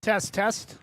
Test, test.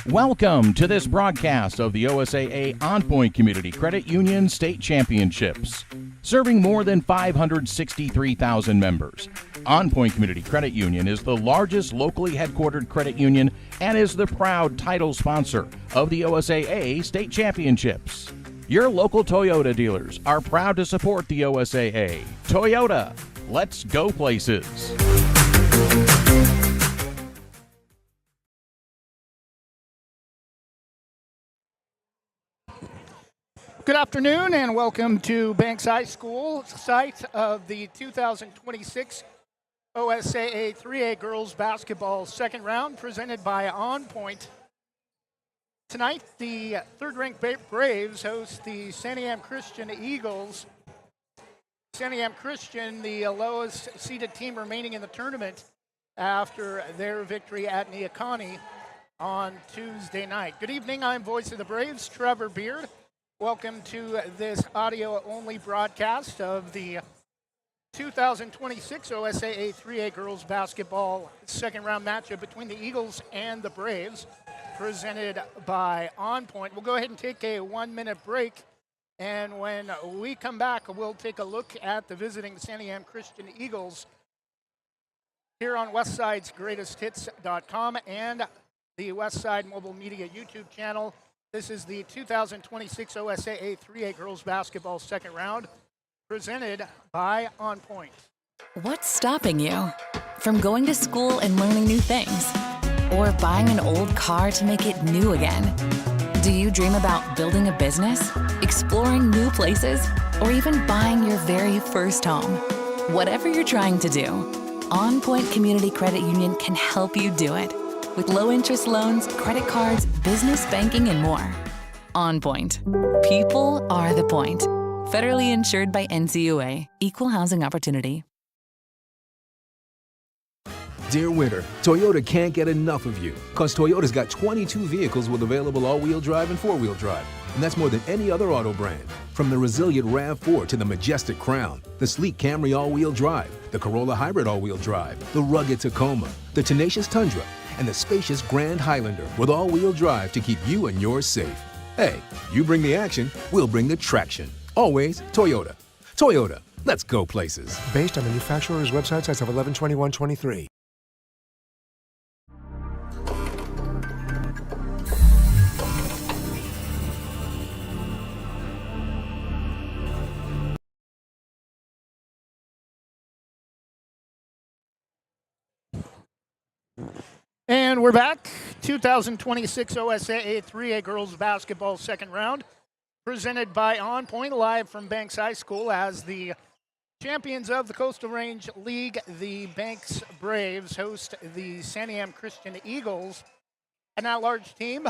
Welcome to this broadcast of the OSAA On Point Community Credit Union State Championships. Serving more than 563,000 members, On Point Community Credit Union is the largest locally headquartered credit union and is the proud title sponsor of the OSAA State Championships. Your local Toyota dealers are proud to support the OSAA. Toyota, let's go places. Good afternoon and welcome to Banks High School, site of the 2026 OSAA 3A Girls Basketball second round presented by On Point. Tonight, the third-ranked Braves host the Santiam Christian Eagles. Santiam Christian, the lowest seeded team remaining in the tournament after their victory at Neocani on Tuesday night. Good evening, I'm voice of the Braves, Trevor Beard. Welcome to this audio-only broadcast of the 2026 OSAA 3A Girls Basketball second-round matchup between the Eagles and the Braves, presented by On Point. We'll go ahead and take a 1-minute break, and when we come back, we'll take a look at the visiting Santiam Christian Eagles here on Westside'sGreatestHits.com and the Westside Mobile Media YouTube channel. This is the 2026 OSAA 3A Girls Basketball second round, presented by On Point. What's stopping you from going to school and learning new things? Or buying an old car to make it new again? Do you dream about building a business, exploring new places, or even buying your very first home? Whatever you're trying to do, On Point Community Credit Union can help you do it. With low-interest loans, credit cards, business banking, and more. On Point. People are the point. Federally insured by NCUA. Equal housing opportunity. Dear winter, Toyota can't get enough of you, because Toyota's got 22 vehicles with available all-wheel drive and four-wheel drive. And that's more than any other auto brand. From the resilient RAV4 to the majestic Crown, the sleek Camry all-wheel drive, the Corolla Hybrid all-wheel drive, the rugged Tacoma, the tenacious Tundra, and the spacious Grand Highlander with all-wheel drive to keep you and yours safe. Hey, you bring the action, we'll bring the traction. Always Toyota. Toyota, let's go places. Based on manufacturer's websites as of 11/21/23. And we're back. 2026 OSAA 3A Girls Basketball second round, presented by On Point, live from Banks High School as the champions of the Coastal Range League, the Banks Braves, host the Santiam Christian Eagles, an at-large team.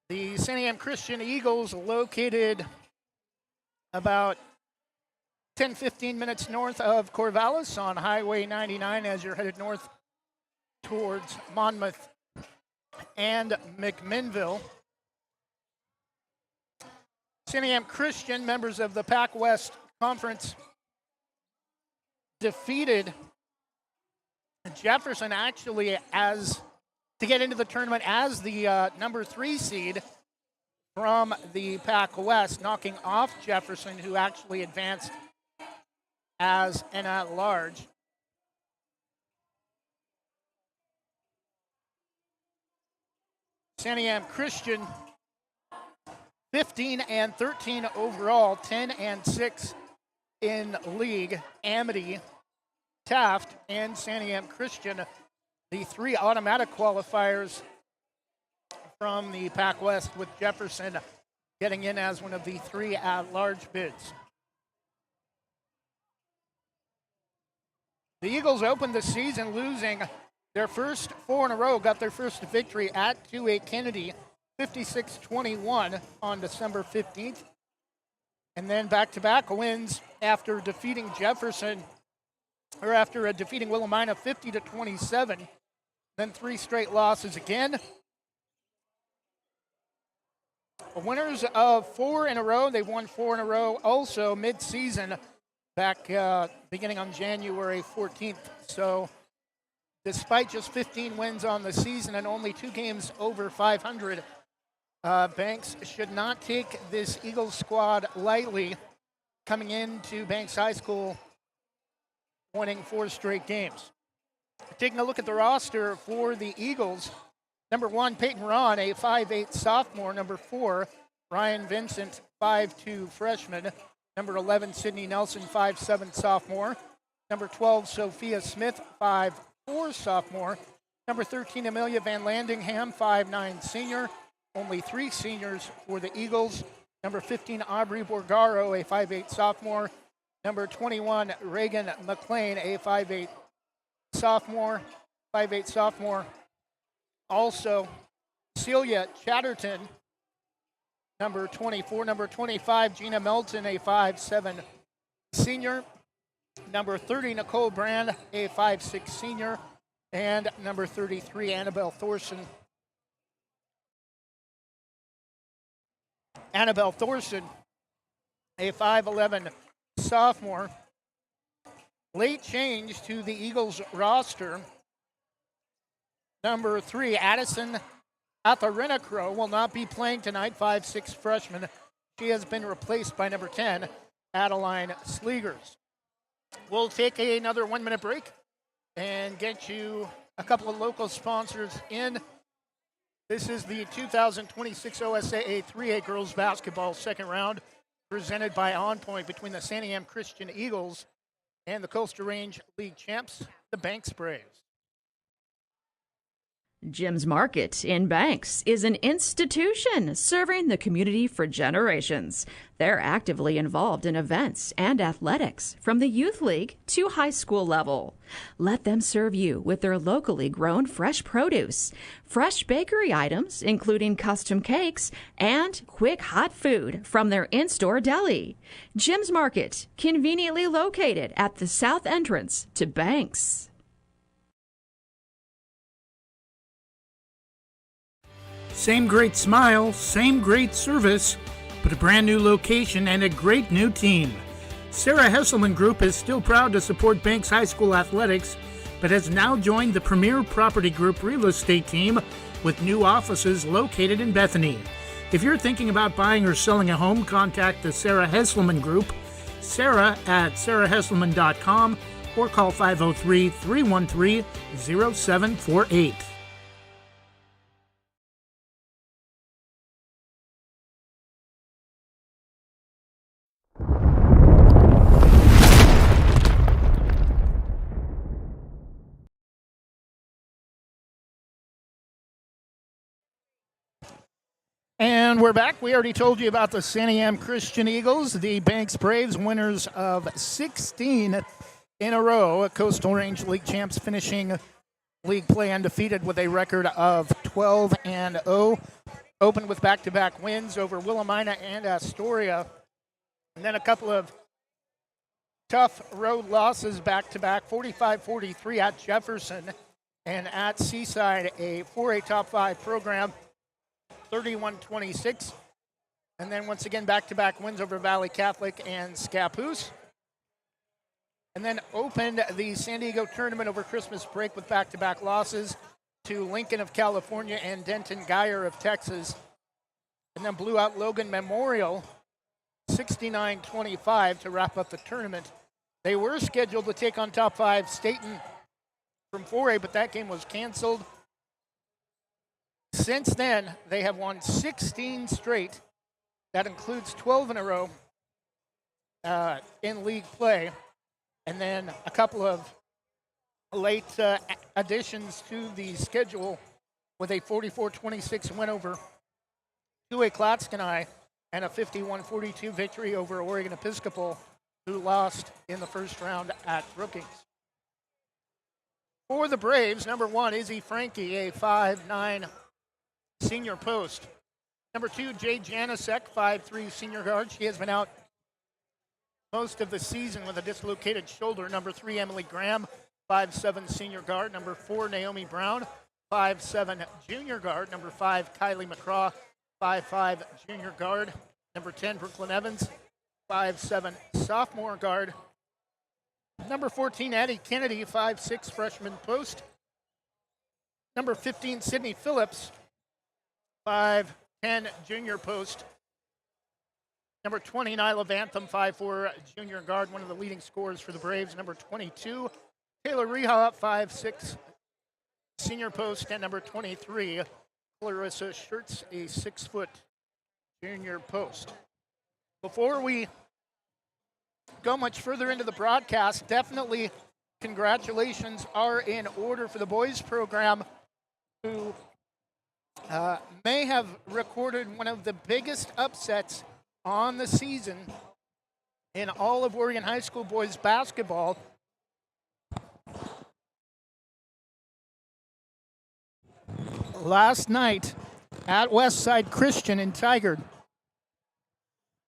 The Santiam Christian Eagles located about 10-15 minutes north of Corvallis on Highway 99 as you're headed north towards Monmouth and McMinnville. Santiam Christian, members of the Pac West Conference, defeated Jefferson actually to get into the tournament as the number 3 seed from the Pac West, knocking off Jefferson, who actually advanced as an at-large. Santiam Christian, 15-13 overall, 10-6 in league. Amity, Taft, and Santiam Christian, the 3 automatic qualifiers from the Pac West, with Jefferson getting in as one of the 3 at-large bids. The Eagles opened the season losing their first 4 in a row, got their first victory at 2-8 Kennedy, 56-21 on December 15th. And then back-to-back wins after defeating Jefferson, or after defeating Willamina 50-27. Then 3 straight losses again Winners of 4 in a row. They've won 4 in a row also mid-season back beginning on January 14th. So despite just 15 wins on the season and only 2 games over 500, Banks should not take this Eagles squad lightly coming into Banks High School winning 4 straight games. Taking a look at the roster for the Eagles, number 1, Peyton Ron, a 5'8 sophomore. Number 4, Ryan Vincent, 5'2 freshman. Number 11, Sydney Nelson, 5'7 sophomore. Number 12, Sophia Smith, 5'4 sophomore. Number 13, Amelia Van Landingham, 5'9 senior. Only 3 seniors for the Eagles. Number 15, Aubrey Borgaro, a 5'8 sophomore. Number 21, Reagan McLean, a 5'8 sophomore. Also, Celia Chatterton, number 24. Number 25, Gina Melton, a 5'7 senior. Number 30, Nicole Brand, a 5'6 senior. And number 33, Annabelle Thorson. Annabelle Thorson, a 5'11 sophomore. Late change to the Eagles roster. Number 3, Addison Atharinacro will not be playing tonight, 5'6 freshman. She has been replaced by number 10, Adeline Sleegers. We'll take another 1-minute break and get you a couple of local sponsors in. This is the 2026 OSAA 3A girls basketball second round presented by On Point between the Santiam Christian Eagles and the Coastal Range League champs, the Banks Braves. Jim's Market in Banks is an institution serving the community for generations. They're actively involved in events and athletics from the youth league to high school level. Let them serve you with their locally grown fresh produce, fresh bakery items, including custom cakes, and quick hot food from their in-store deli. Jim's Market, conveniently located at the south entrance to Banks. Same great smile, same great service, but a brand new location and a great new team. Sarah Hesselman Group is still proud to support Banks High School athletics, but has now joined the Premier Property Group real estate team with new offices located in Bethany. If you're thinking about buying or selling a home, contact the Sarah Hesselman Group, Sarah at sarahhesselman.com, or call 503-313-0748. And we're back. We already told you about the Santiam Christian Eagles, the Banks Braves, winners of 16 in a row. Coastal Range League champs, finishing league play undefeated with a record of 12-0. Opened with back-to-back wins over Willamina and Astoria. And then a couple of tough road losses back-to-back, 45-43 at Jefferson and at Seaside, a 4A top 5 program. 31-26, and then once again back-to-back wins over Valley Catholic and Scappoose. And then opened the San Diego tournament over Christmas break with back-to-back losses to Lincoln of California and Denton Geyer of Texas. And then blew out Logan Memorial 69-25 to wrap up the tournament. They were scheduled to take on top 5 Staten from 4A, but that game was canceled. Since then, they have won 16 straight. That includes 12 in a row in league play. And then a couple of late additions to the schedule with a 44-26 win over 2A Klatskanai and a 51-42 victory over Oregon Episcopal, who lost in the first round at Brookings. For the Braves, number 1, Izzy Frankie, a 5'9" senior post. Number 2, Jay Janicek, 5'3" senior guard. She has been out most of the season with a dislocated shoulder. Number 3, Emily Graham, 5'7" senior guard. Number 4, Naomi Brown, 5'7" junior guard. Number 5, Kylie McCraw, 5'5" junior guard. Number 10, Brooklyn Evans, 5'7" sophomore guard. Number 14, Addie Kennedy, 5'6" freshman post. Number 15, Sydney Phillips, 5'10" junior post. Number 20, Nyla Vantham, 5'4" junior guard, one of the leading scorers for the Braves. Number 22, Taylor Reha, 5'6" senior post. And number 23, Clarissa Schertz, a 6-foot junior post. Before we go much further into the broadcast, definitely congratulations are in order for the boys program, who may have recorded one of the biggest upsets on the season in all of Oregon High School boys basketball. Last night at Westside Christian in Tigard,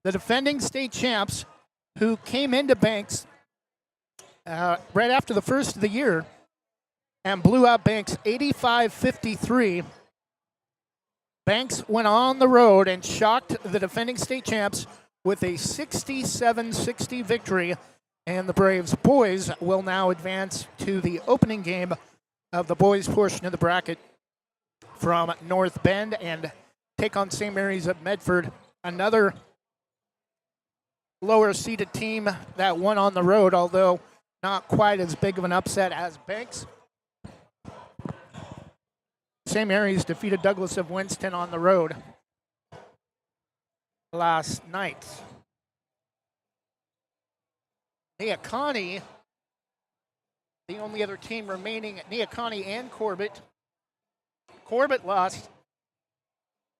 the defending state champs, who came into Banks right after the first of the year and blew out Banks 85-53. Banks went on the road and shocked the defending state champs with a 67-60 victory, and the Braves boys will now advance to the opening game of the boys portion of the bracket from North Bend and take on St. Mary's of Medford, another lower seeded team that won on the road, although not quite as big of an upset as Banks. St. Mary's defeated Douglas of Winston on the road last night. Neocani, the only other team remaining, Neocani and Corbett. Corbett lost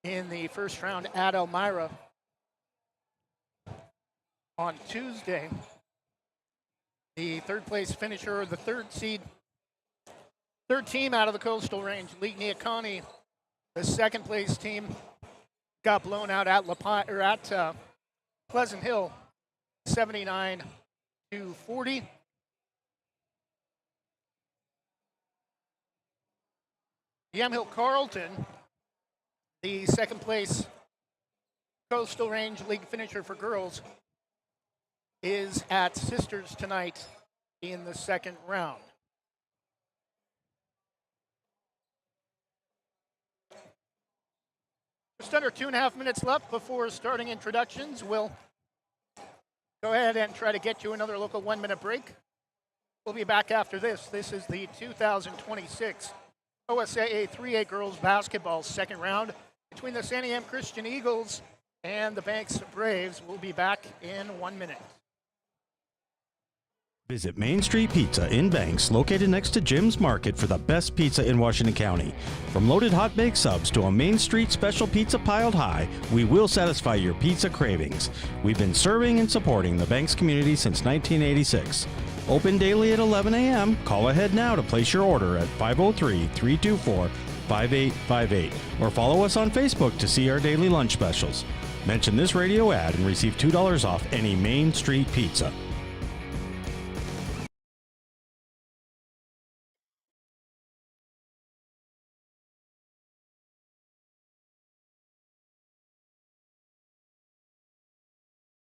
in the first round at Elmira on Tuesday. The third place finisher, the third team out of the Coastal Range, League Neocani, the second place team, got blown out at Pleasant Hill, 79-40. Yamhill Carlton, the second place Coastal Range League finisher for girls, is at Sisters tonight in the second round. Just under 2.5 minutes left before starting introductions. We'll go ahead and try to get you another local 1-minute break. We'll be back after this. This is the 2026 OSAA 3A girls basketball second round between the Santiam Christian Eagles and the Banks Braves. We'll be back in 1 minute. Visit Main Street Pizza in Banks, located next to Jim's Market, for the best pizza in Washington County. From loaded hot baked subs to a Main Street special pizza piled high, we will satisfy your pizza cravings. We've been serving and supporting the Banks community since 1986. Open daily at 11 a.m. Call ahead now to place your order at 503-324-5858 or follow us on Facebook to see our daily lunch specials. Mention this radio ad and receive $2 off any Main Street pizza.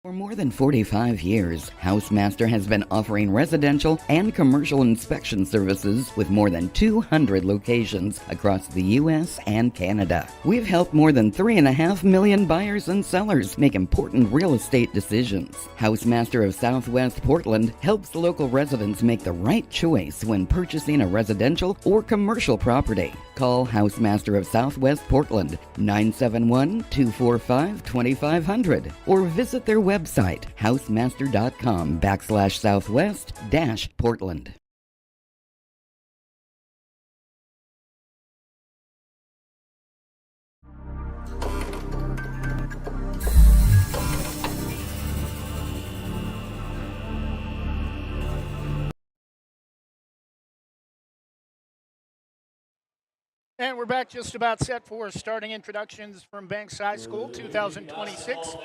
For more than 45 years, Housemaster has been offering residential and commercial inspection services with more than 200 locations across the U.S. and Canada. We've helped more than 3.5 million buyers and sellers make important real estate decisions. Housemaster of Southwest Portland helps local residents make the right choice when purchasing a residential or commercial property. Call Housemaster of Southwest Portland, 971-245-2500, or visit their website, housemaster.com/southwest-Portland. And we're back, just about set for starting introductions from Banks High School 2026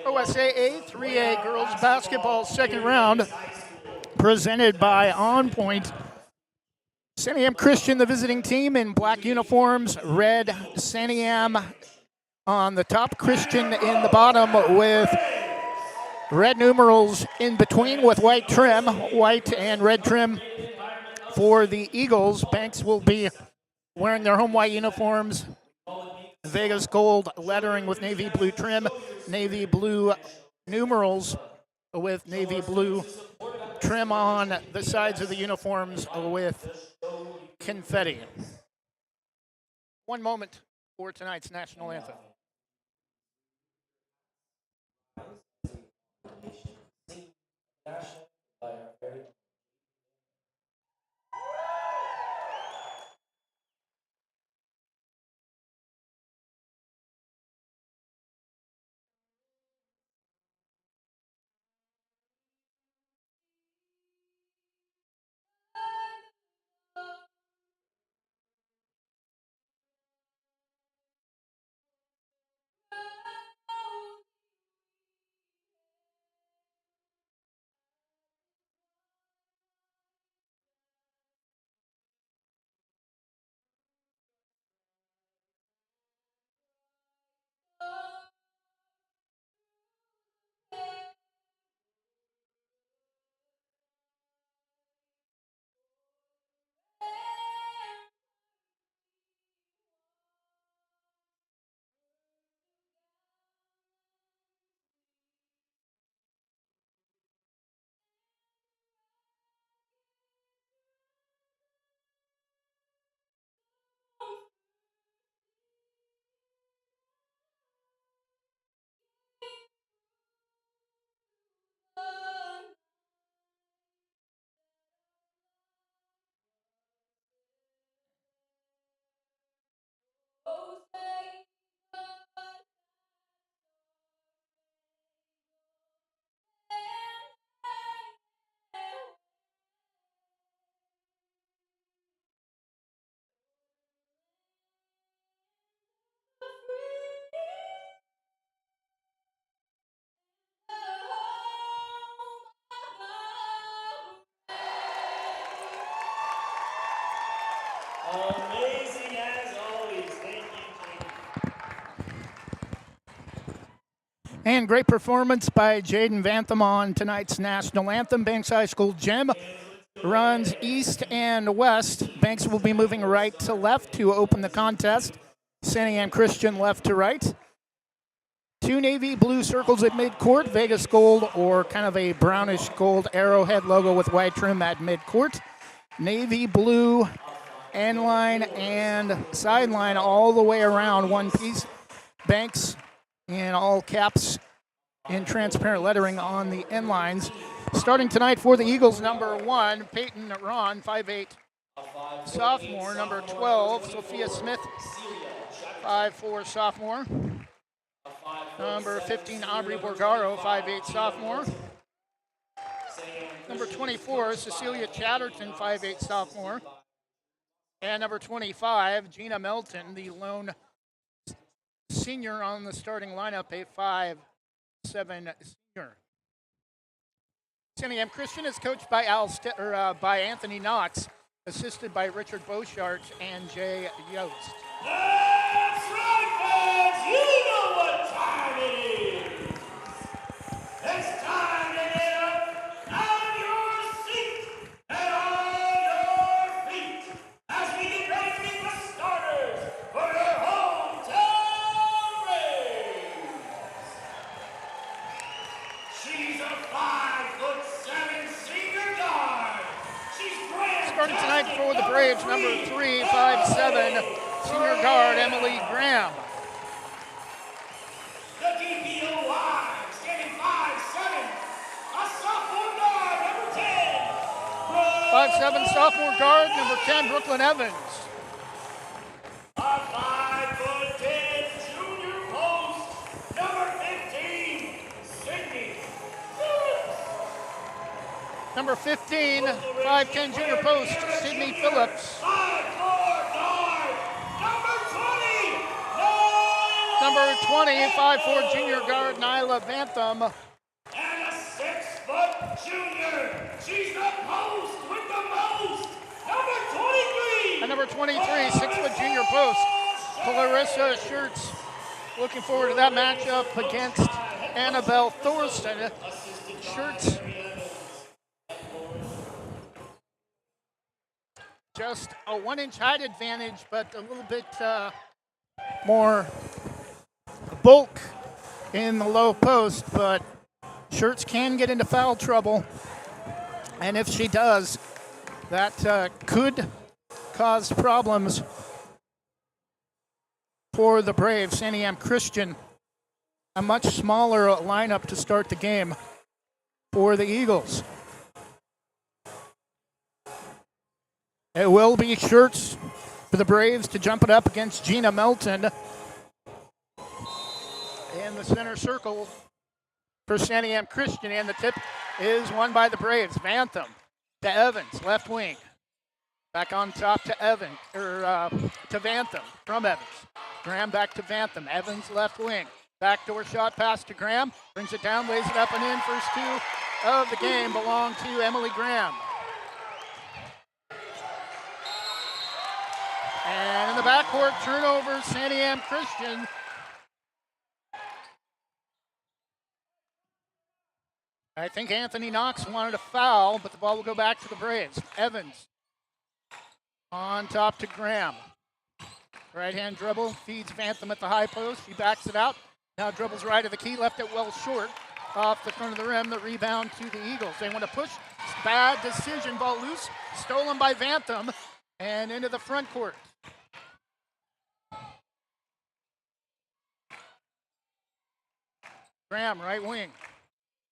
OSAA 3A girls basketball second round, presented by On Point. Santiam Christian, the visiting team, in black uniforms, red Santiam on the top, Christian in the bottom with red numerals in between with white trim, white and red trim for the Eagles. Banks will be wearing their home white uniforms, Vegas gold lettering with navy blue trim, navy blue numerals with navy blue trim on the sides of the uniforms with confetti. One moment for tonight's national anthem. Amazing as always. Thank you, Jaden. And great performance by Jaden Vantham on tonight's national anthem. Banks High School Gym runs east and west. Banks will be moving right to left to open the contest. Santiam Christian left to right. Two navy blue circles at midcourt, Vegas gold or kind of a brownish gold arrowhead logo with white trim at midcourt. Navy blue end line and sideline all the way around, one piece. Banks in all caps in transparent lettering on the end lines. Starting tonight for the Eagles, number 1, Peyton Ron, 5'8", sophomore. Number 12, Sophia Smith, 5'4", sophomore. Number 15, Aubrey Borgaro, 5'8", sophomore. Number 24, Cecilia Chatterton, 5'8", sophomore. And number 25, Gina Melton, the lone senior on the starting lineup, a 5'7" senior. Santiam Christian is coached by by Anthony Knox, assisted by Richard Beauchart and Jay Yost. That's right, fans. You know what time it is. It's time to get up on your seat and on your feet as we get ready to meet the starters for your hometown race. She's a 5'7" senior guard. She's grand. Starting tonight for the Braves, number 3, 5'7", senior guard Emily Graham. The DPOY, standing 5'7", a sophomore guard, number 10. 5'7" sophomore guard, number 10, Brooklyn Evans. A 5'10" junior post, number 15, Sydney Phillips. Number 15, 5'10" junior post, Sydney Phillips. 5'4" guard, number 20, Number 20, 5'4" junior guard, Nyla Vantham. and a 6' junior. She's the post with the most, number 23. And number 23, 6' junior post, Clarissa Schertz. Looking forward to that matchup against Annabelle Thorsten. Shirts just a 1-inch height advantage, but a little bit more bulk in the low post, but Shirts can get into foul trouble, and if she does, that could cause problems for the Braves. Santiam Christian, a much smaller lineup to start the game for the Eagles. It will be Shirts for the Braves to jump it up against Gina Melton in the center circle for Santiam Christian, and the tip is won by the Braves. Vantham to Evans, left wing. Back on top to to Vantham from Evans. Graham back to Vantham. Evans left wing. Backdoor shot pass to Graham. Brings it down, lays it up and in. First two of the game belong to Emily Graham. And in the backcourt, turnover, Santiam Christian. I think Anthony Knox wanted a foul, but the ball will go back to the Braves. Evans on top to Graham. Right-hand dribble, feeds Vantham at the high post. She backs it out. Now dribbles right of the key, left it well short. Off the front of the rim, the rebound to the Eagles. They want to push. Bad decision, ball loose. Stolen by Vantham and into the front court. Graham, right wing.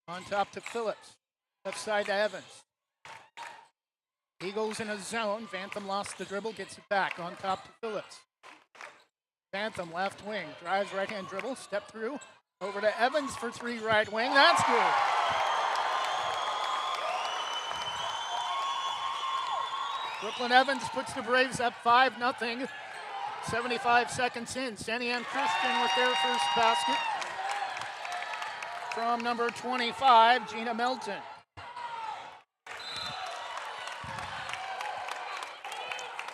On top to Phillips. Left side to Evans. Eagles in a zone. Vantham lost the dribble, gets it back. On top to Phillips. Vantham left wing. Drives right-hand dribble. Step through. Over to Evans for three right wing. That's good. Brooklyn Evans puts the Braves up 5-0. 75 seconds in. Santiam Christian with their first basket. From number 25, Gina Melton.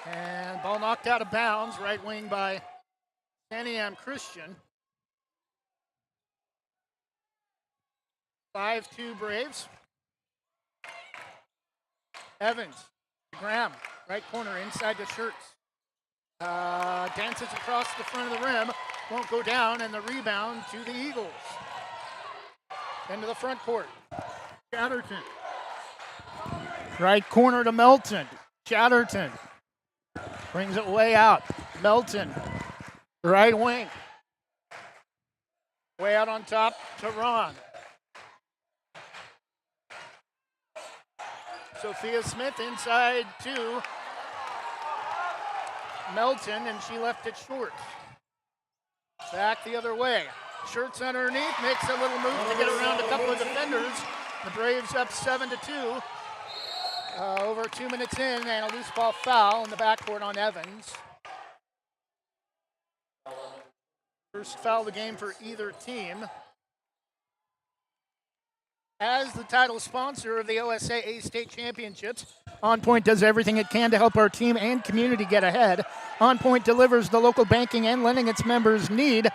And ball knocked out of bounds, right wing by Santiam Christian. 5-2 Braves. Evans, Graham, right corner, inside the Shirts. Dances across the front of the rim, won't go down, and the rebound to the Eagles. Into the front court. Chatterton. Right corner to Melton. Chatterton brings it way out. Melton, right wing. Way out on top to Ron. Sophia Smith inside to Melton, and she left it short. Back the other way. Shirts underneath, makes a little move to get around a couple of defenders. The Braves up 7-2. Over 2 minutes in, and a loose ball foul in the backcourt on Evans. First foul of the game for either team. As the title sponsor of the OSAA State Championships, On Point does everything it can to help our team and community get ahead. On Point delivers the local banking and lending its members need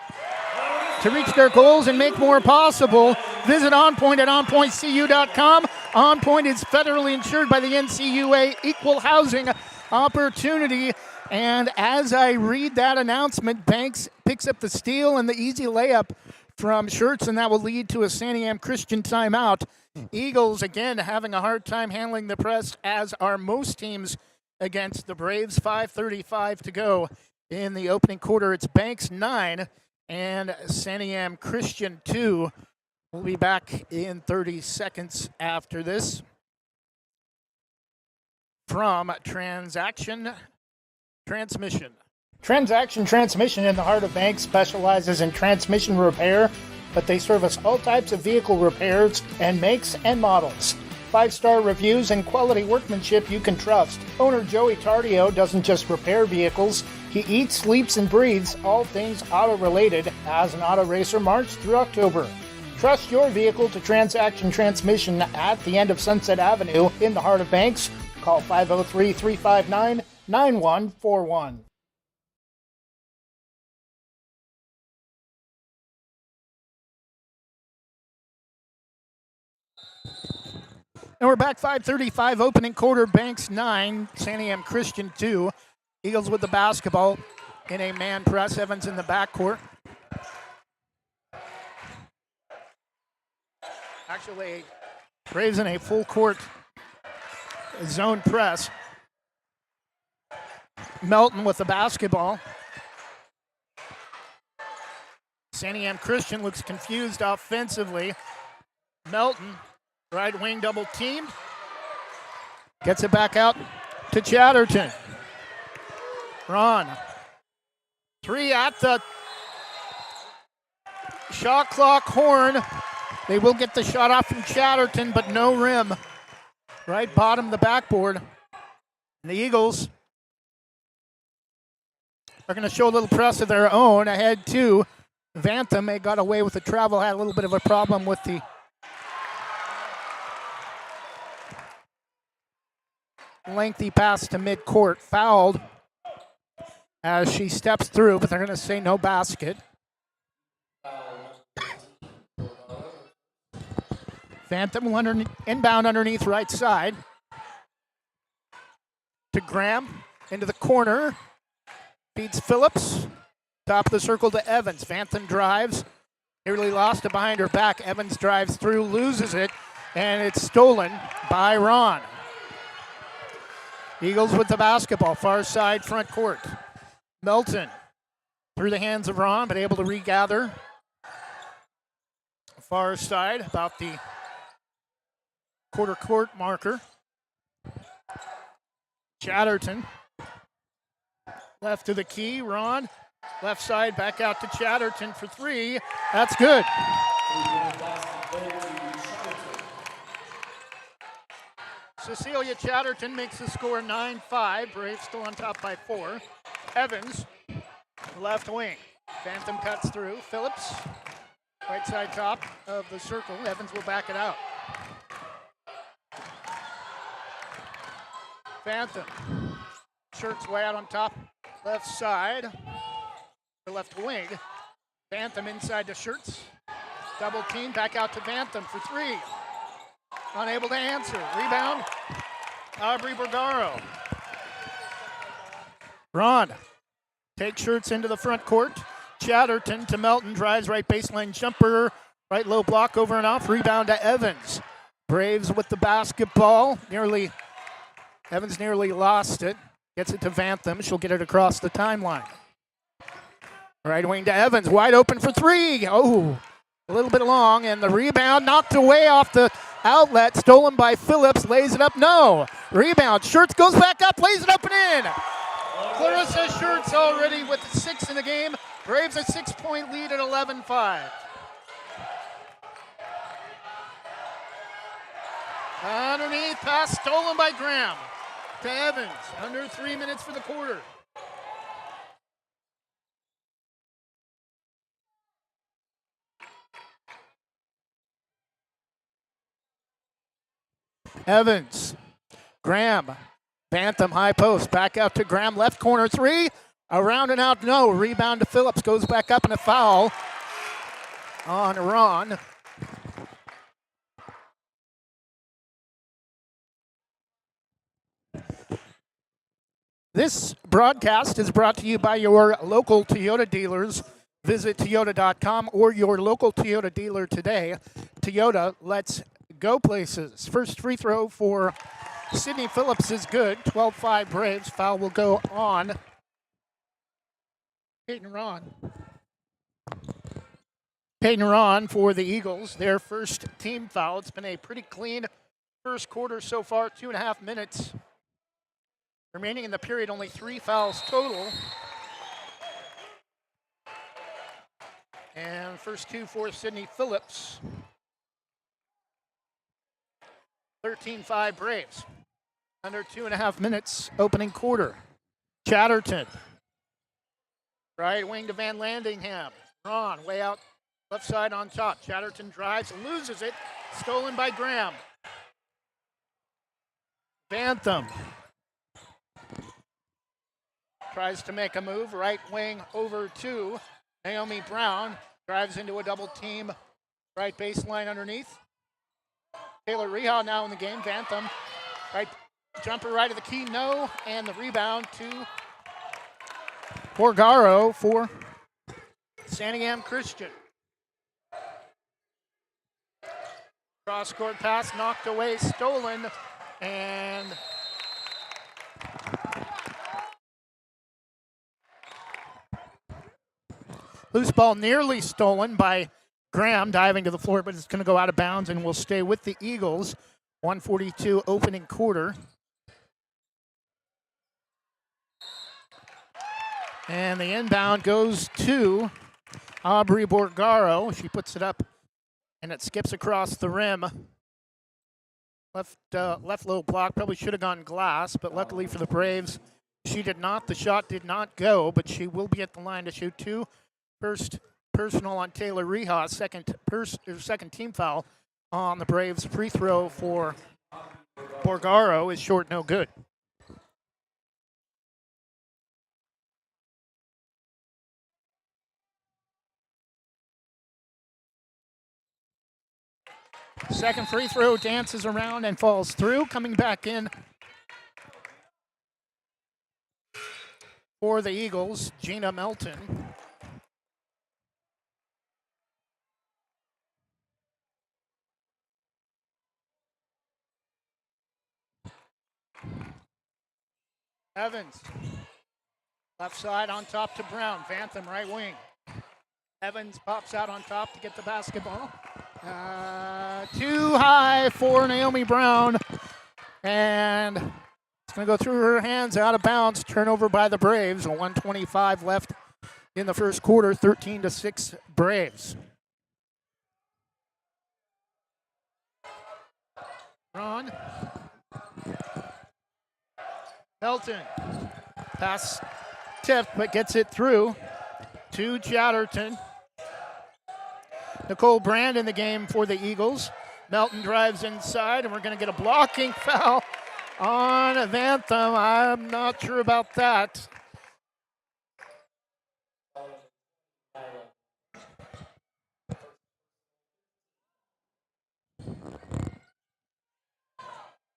to reach their goals and make more possible. Visit OnPoint at onpointcu.com. OnPoint is federally insured by the NCUA Equal Housing Opportunity. And as I read that announcement, Banks picks up the steal and the easy layup from Shirts, and that will lead to a Santiam Christian timeout. Eagles, again, having a hard time handling the press, as are most teams against the Braves. 5:35 to go in the opening quarter. It's Banks 9 and Santiam Christian 2. We'll be back in 30 seconds after this. From Transaction Transmission. Transaction Transmission in the heart of Banks specializes in transmission repair, but they service all types of vehicle repairs and makes and models. 5-star reviews and quality workmanship you can trust. Owner Joey Tardio doesn't just repair vehicles, he eats, sleeps, and breathes all things auto-related as an auto racer March through October. Trust your vehicle to Transaction Transmission at the end of Sunset Avenue in the heart of Banks. Call 503-359-9141. And we're back 5:35, opening quarter, Banks 9, Santiam Christian 2. Eagles with the basketball in a man press. Evans in the backcourt. Actually, Braves in a full court zone press. Melton with the basketball. Santiam Christian looks confused offensively. Melton, right wing double teamed. Gets it back out to Chatterton. Ron. 3 at the shot clock horn. They will get the shot off from Chatterton, but no rim. Right bottom of the backboard. And the Eagles are going to show a little press of their own ahead to Vantham. They got away with the travel, had a little bit of a problem with the lengthy pass to midcourt. Fouled as she steps through, but they're going to say no basket. Vantham inbound underneath right side. To Graham, into the corner. Beats Phillips. Top of the circle to Evans. Vantham drives. Nearly lost it behind her back. Evans drives through, loses it, and it's stolen by Ron. Eagles with the basketball, far side front court. Melton through the hands of Ron, but able to regather. Far side, about the quarter court marker. Chatterton. Left to the key, Ron. Left side, back out to Chatterton for 3. That's good. Cecilia Chatterton makes the score 9-5. Braves still on top by 4. Evans, left wing. Vantham cuts through. Phillips, right side top of the circle. Evans will back it out. Vantham, Shirts way out on top. Left side, the left wing. Vantham inside to Shirts. Double team, back out to Vantham for 3. Unable to answer. Rebound, Aubrey Bergaro. Ron takes Shirts into the front court. Chatterton to Melton, drives right baseline jumper. Right low block over and off. Rebound to Evans. Braves with the basketball. Evans nearly lost it. Gets it to Vantham. She'll get it across the timeline. Right wing to Evans. Wide open for 3. Oh, a little bit long. And the rebound knocked away off the outlet. Stolen by Phillips. Lays it up. No. Rebound. Shirts goes back up. Lays it up and in. Clarissa Shirts already with 6 in the game. Braves a 6-point lead at 11-5. Underneath pass stolen by Graham to Evans. Under 3 minutes for the quarter. Evans, Graham, Vantham high post, back out to Graham, left corner 3, around and out, no, rebound to Phillips, goes back up and a foul on Ron. This broadcast is brought to you by your local Toyota dealers. Visit Toyota.com or your local Toyota dealer today. Toyota, let's go places. First free throw for Sydney Phillips is good. 12-5 Braves. Foul will go on Peyton Ron for the Eagles. Their first team foul. It's been a pretty clean first quarter so far. 2.5 minutes remaining in the period. Only 3 fouls total. And first 2 for Sydney Phillips. 13-5 Braves. Under 2.5 minutes opening quarter. Chatterton. Right wing to Van Landingham. Ron way out left side on top. Chatterton drives, loses it. Stolen by Graham. Vantham tries to make a move. Right wing over to Naomi Brown. Drives into a double team. Right baseline underneath. Taylor Reha now in the game. Vantham, right, jumper right of the key, no, and the rebound to Borgaro for Santiam Christian. Cross-court pass knocked away, stolen, and loose ball nearly stolen by Graham, diving to the floor, but it's going to go out of bounds and will stay with the Eagles. 1:42 opening quarter. And the inbound goes to Aubrey Borgaro. She puts it up, and it skips across the rim. Left low block, probably should have gone glass, but luckily for the Braves, she did not. The shot did not go, but she will be at the line to shoot two. First personal on Taylor Reha, second team foul on the Braves. Free throw for Borgaro is short, no good. Second free throw dances around and falls through. Coming back in for the Eagles, Gina Melton. Evans, left side on top to Brown. Vantham, right wing. Evans pops out on top to get the basketball. Too high for Naomi Brown. And it's going to go through her hands, out of bounds. Turnover by the Braves. 1:25 left in the first quarter. 13-6 Braves. Ron. Melton. Pass tipped, but gets it through to Chatterton. Nicole Brand in the game for the Eagles. Melton drives inside, and we're going to get a blocking foul on Vantham. I'm not sure about that.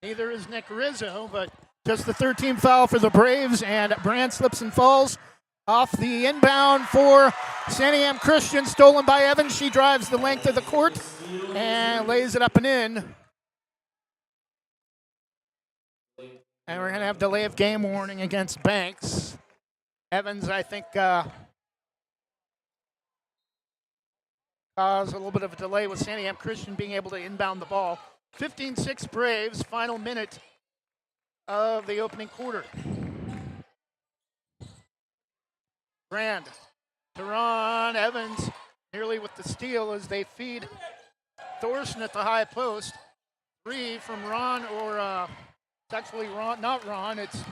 Neither is Nick Rizzo, but just the 13th foul for the Braves, and Brand slips and falls off the inbound for Santiam Christian, stolen by Evans. She drives the length of the court and lays it up and in. And we're going to have delay of game warning against Banks. Evans, I think, caused a little bit of a delay with Santiam Christian being able to inbound the ball. 15-6 Braves, final minute of the opening quarter. Brand to Ron. Evans nearly with the steal as they feed Thorson at the high post. Three from Ron, or it's actually Ron, not Ron, it's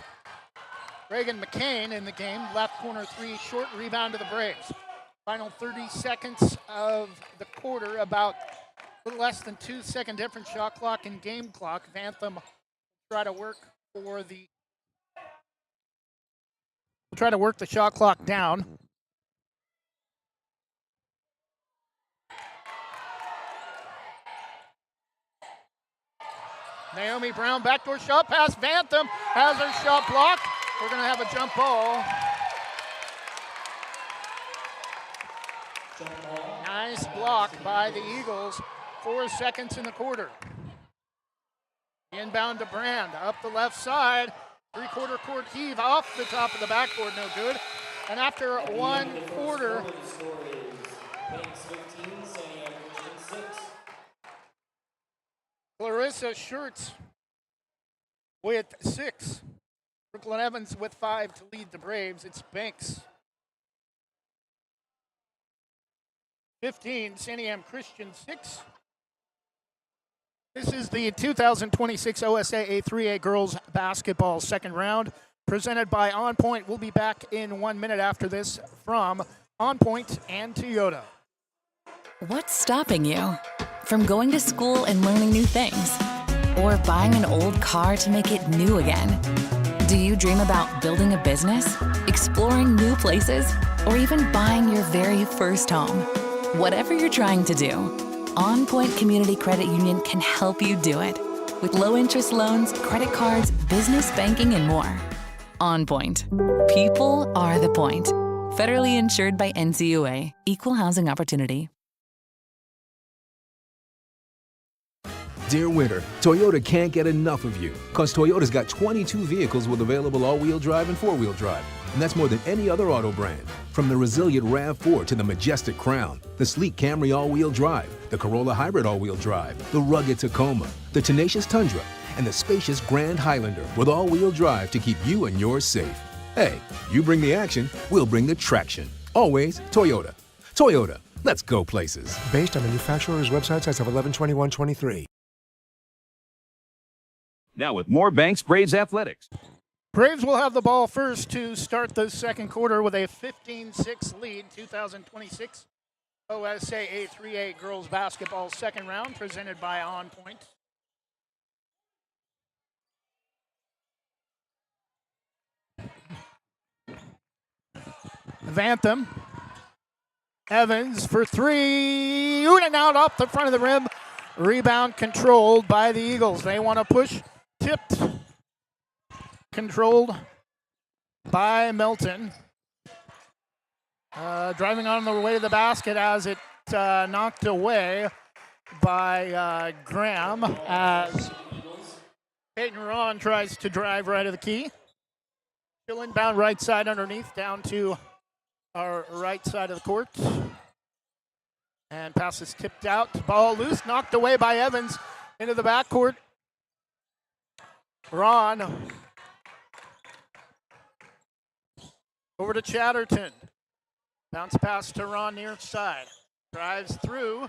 Reagan McCain in the game. Left corner three, short rebound to the Braves. Final 30 seconds of the quarter, about a little less than 2 second difference, shot clock and game clock. Vantham try to work the shot clock down. Naomi Brown, backdoor shot pass. Vantham has her shot blocked. We're going to have a jump ball. Nice block by the Eagles. 4 seconds in the quarter. Inbound to Brand, up the left side. Three-quarter court heave off the top of the backboard, no good. And after one quarter, Clarissa Schertz with 6. Brooklyn Evans with 5 to lead the Braves. It's Banks 15, Santiam Christian 6. This is the 2026 OSAA 3A Girls Basketball second round, presented by On Point. We'll be back in 1 minute after this from On Point and Toyota. What's stopping you from going to school and learning new things? Or buying an old car to make it new again? Do you dream about building a business, exploring new places, or even buying your very first home? Whatever you're trying to do, On Point Community Credit Union can help you do it. With low interest loans, credit cards, business banking, and more. On Point. People are the point. Federally insured by NCUA. Equal housing opportunity. Dear winter, Toyota can't get enough of you, because Toyota's got 22 vehicles with available all-wheel drive and four-wheel drive. And that's more than any other auto brand. From the resilient RAV4 to the majestic Crown, the sleek Camry all-wheel drive, the Corolla Hybrid all-wheel drive, the rugged Tacoma, the tenacious Tundra, and the spacious Grand Highlander with all-wheel drive to keep you and yours safe. Hey, you bring the action, we'll bring the traction. Always Toyota. Toyota, let's go places. Based on manufacturer's websites as of 11/21/23. Now with more Banks Braves Athletics. Braves will have the ball first to start the second quarter with a 15-6 lead. 2026 OSAA 3A girls basketball second round presented by On Point. Vantham. Evans for three. In and out off the front of the rim. Rebound controlled by the Eagles. They want to push. Tipped. Controlled by Melton. Driving on the way to the basket as it knocked away by Graham as Peyton Ron tries to drive right of the key. Still inbound right side underneath down to our right side of the court. And pass is tipped out. Ball loose, knocked away by Evans into the backcourt. Ron. Over to Chatterton. Bounce pass to Ron near side. Drives through.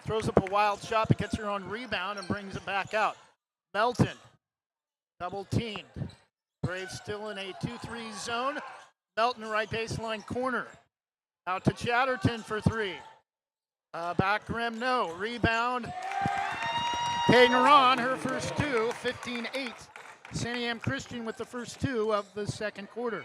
Throws up a wild shot, but gets her own rebound and brings it back out. Melton. Double teamed. Braves still in a 2-3 zone. Melton right baseline corner. Out to Chatterton for three. Back rim, no. Rebound. Peyton Ron, her first two, 15-8. Santiam Christian with the first two of the second quarter.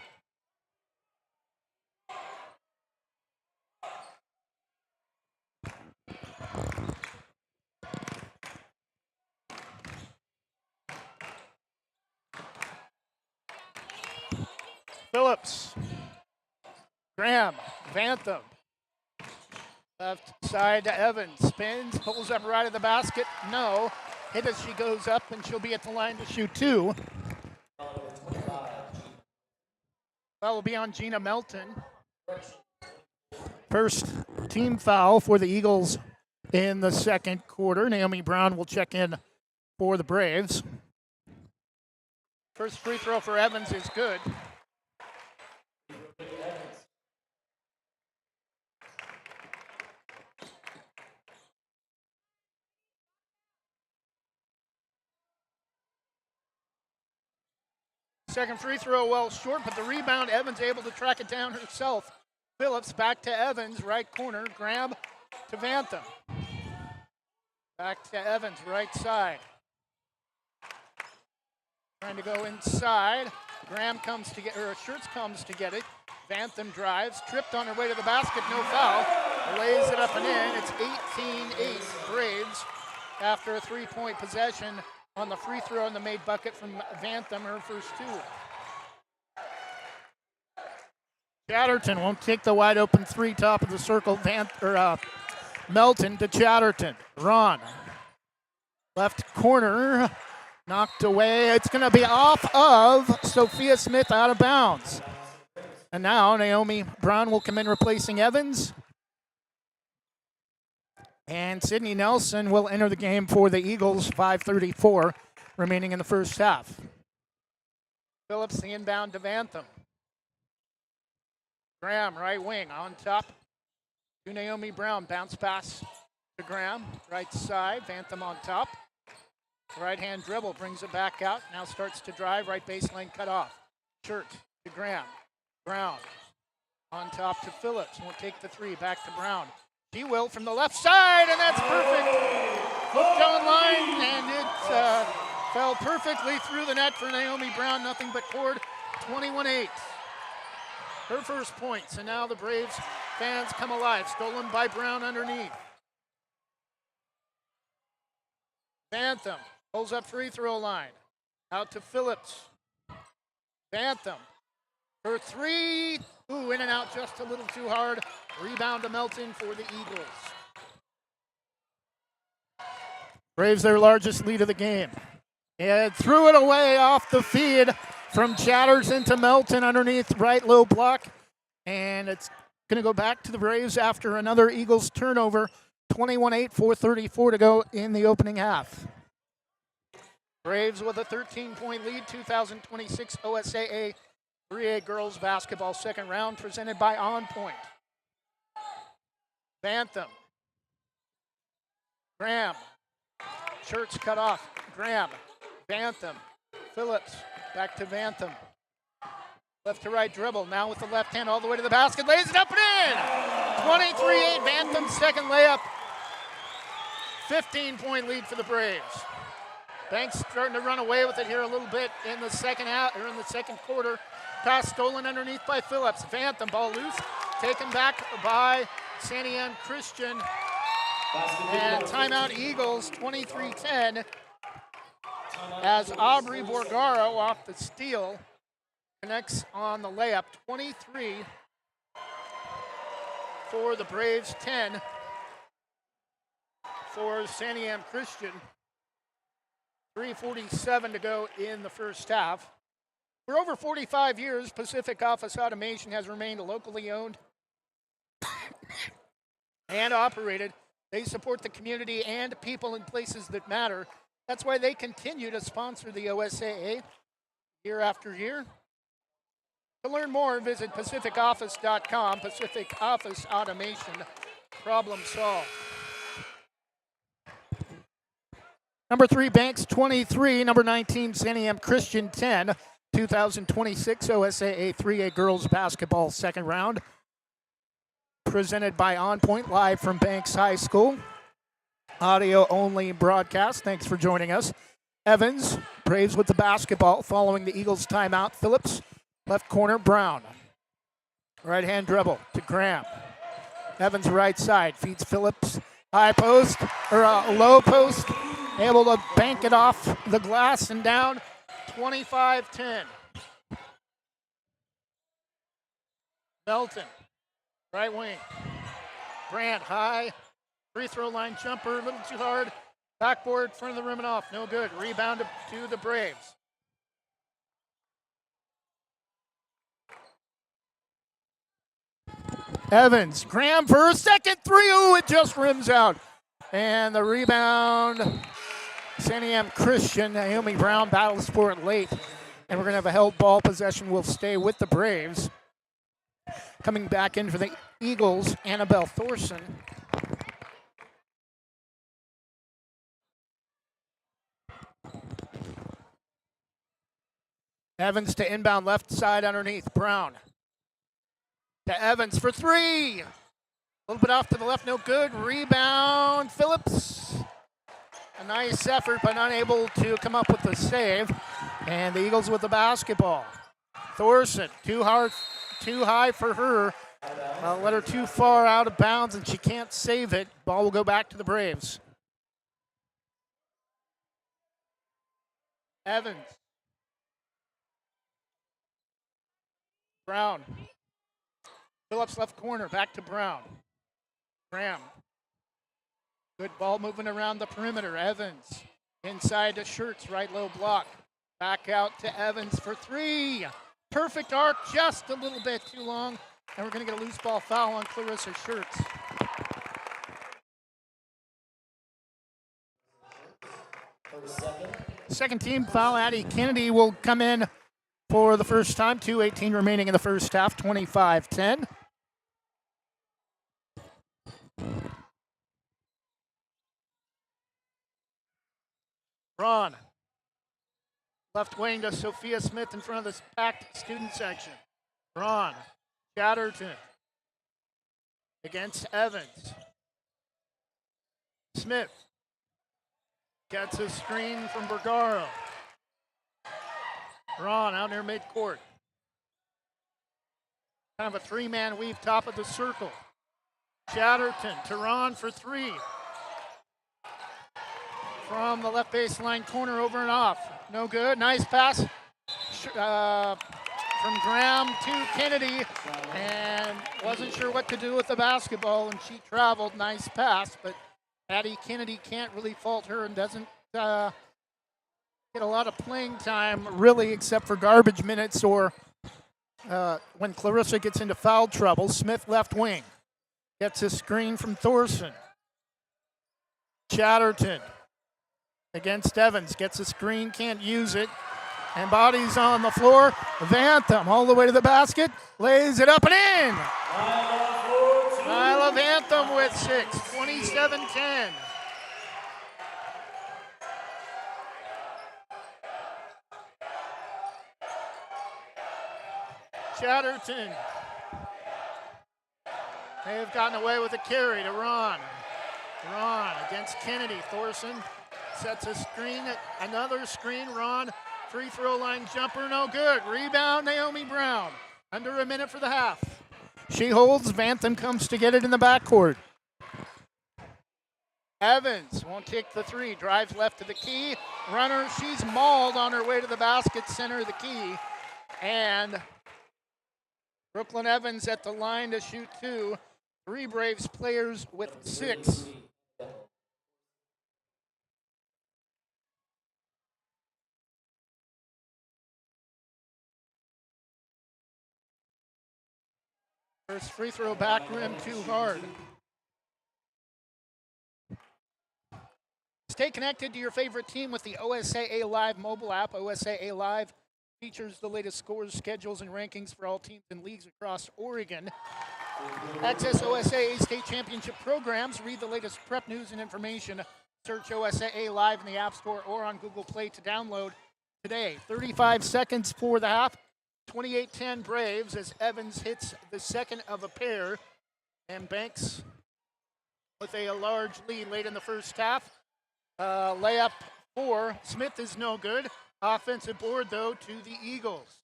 Phillips. Graham. Vantham. Left side to Evans. Spins. Pulls up right at the basket. No. Hit as she goes up, and she'll be at the line to shoot two. That will be on Gina Melton. First team foul for the Eagles in the second quarter. Naomi Brown will check in for the Braves. First free throw for Evans is good. Second free throw well short, but the rebound, Evans able to track it down herself. Phillips back to Evans, right corner, grab to Vantham. Back to Evans, right side. Trying to go inside. Graham comes to get, or Schurz comes to get it. Vantham drives, tripped on her way to the basket, no foul. Lays it up and in. It's 18-8 Braves after a three-point possession on the free throw and the made bucket from Vantham, her first two. Chatterton won't take the wide open three, top of the circle. Melton to Chatterton. Ron. Left corner. Knocked away. It's going to be off of Sophia Smith, out of bounds. And now Naomi Brown will come in replacing Evans. And Sydney Nelson will enter the game for the Eagles, 5:34 remaining in the first half. Phillips the inbound to Vantham. Graham, right wing, on top to Naomi Brown. Bounce pass to Graham, right side. Vantham on top. Right-hand dribble, brings it back out. Now starts to drive, right baseline cut off. Shirt to Graham. Brown on top to Phillips. Won't take the three, back to Brown. She will from the left side, and that's perfect. Hooked on line, and it fell perfectly through the net for Naomi Brown. Nothing but cord, 21-8. Her first points, and now the Braves fans come alive. Stolen by Brown underneath. Santiam pulls up free throw line. Out to Phillips. Santiam for three. Ooh, in and out just a little too hard. Rebound to Melton for the Eagles. Braves their largest lead of the game. And threw it away off the feed from Chatterton to Melton underneath right low block. And it's going to go back to the Braves after another Eagles turnover. 21-8, 4:34 to go in the opening half. Braves with a 13-point lead, 2026 OSAA 3A girls basketball second round presented by On Point. Santiam. Graham. Shirts cut off. Graham. Santiam. Phillips. Back to Santiam. Left to right dribble. Now with the left hand all the way to the basket. Lays it up and in! 23-8. Santiam's second layup. 15-point lead for the Braves. Banks starting to run away with it here a little bit in the second half, or in the second quarter. Pass stolen underneath by Phillips. Santiam ball loose. Taken back by Santiam Christian. And timeout Eagles, 23-10. As Aubrey Borgaro off the steal connects on the layup. 23 for the Braves, 10 for Santiam Christian. 3:47 to go in the first half. For over 45 years, Pacific Office Automation has remained locally owned and operated. They support the community and people in places that matter. That's why they continue to sponsor the OSAA year after year. To learn more, visit pacificoffice.com. Pacific Office Automation, problem solved. Number 3, Banks 23. Number 19, Santiam Christian 10. 2026 OSAA 3A girls basketball second round. Presented by On Point, live from Banks High School. Audio only broadcast. Thanks for joining us. Evans, Braves with the basketball following the Eagles timeout. Phillips, left corner, Brown. Right hand dribble to Graham. Evans right side, feeds Phillips. High post, or low post. Able to bank it off the glass and down. 25-10. Melton, right wing. Brandt, high. Free throw line jumper, a little too hard. Backboard, front of the rim and off. No good. Rebound to the Braves. Evans, Graham for a second three. Ooh, it just rims out. And the rebound, Santiam Christian. Naomi Brown battles for it late. And we're going to have a held ball possession. Will stay with the Braves. Coming back in for the Eagles, Annabelle Thorson. Evans to inbound left side underneath. Brown to Evans for three. A little bit off to the left, no good. Rebound, Phillips. A nice effort, but unable to come up with the save. And the Eagles with the basketball. Thorson, too high for her. Let her too far out of bounds, and she can't save it. Ball will go back to the Braves. Evans. Brown. Phillips left corner, back to Brown. Graham. Good ball moving around the perimeter. Evans inside to Shirts, right low block. Back out to Evans for three. Perfect arc, just a little bit too long. And we're going to get a loose ball foul on Clarissa Shirts. Second team foul, Addie Kennedy will come in for the first time. 2:18 remaining in the first half, 25-10. Ron. Left wing to Sophia Smith in front of this packed student section. Ron. Chatterton. Against Evans. Smith. Gets a screen from Bergaro. Ron out near midcourt. Kind of a three-man weave top of the circle. Chatterton to Ron for three. from the left baseline corner, over and off. No good. Nice pass from Graham to Kennedy, and wasn't sure what to do with the basketball, and she traveled. Nice pass, but Addie Kennedy can't really fault her and doesn't get a lot of playing time, really, except for garbage minutes or when Clarissa gets into foul trouble. Smith left wing. Gets a screen from Thorson. Chatterton against Evans. Gets a screen, can't use it. And bodies on the floor. Vantham all the way to the basket. Lays it up and in. Nyla Vantham with 6. 27-10. Chatterton. They've gotten away with a carry to Ron. Ron against Kennedy. Thorson sets a screen, another screen. Ron, free throw line jumper, no good. Rebound, Naomi Brown. Under a minute for the half. She holds, Vantham comes to get it in the backcourt. Evans won't take the three, drives left to the key. Runner, she's mauled on her way to the basket, center of the key. And Brooklyn Evans at the line to shoot 2. 3 Braves players with 6. First free throw back rim too hard. Stay connected to your favorite team with the OSAA Live mobile app. OSAA Live features the latest scores, schedules, and rankings for all teams and leagues across Oregon. Access OSAA state championship programs. Read the latest prep news and information. Search OSAA Live in the App Store or on Google Play to download today. 35 seconds for the half. 28-10 Braves as Evans hits the second of a pair. And Banks with a large lead late in the first half. Layup for Smith is no good. Offensive board, though, to the Eagles.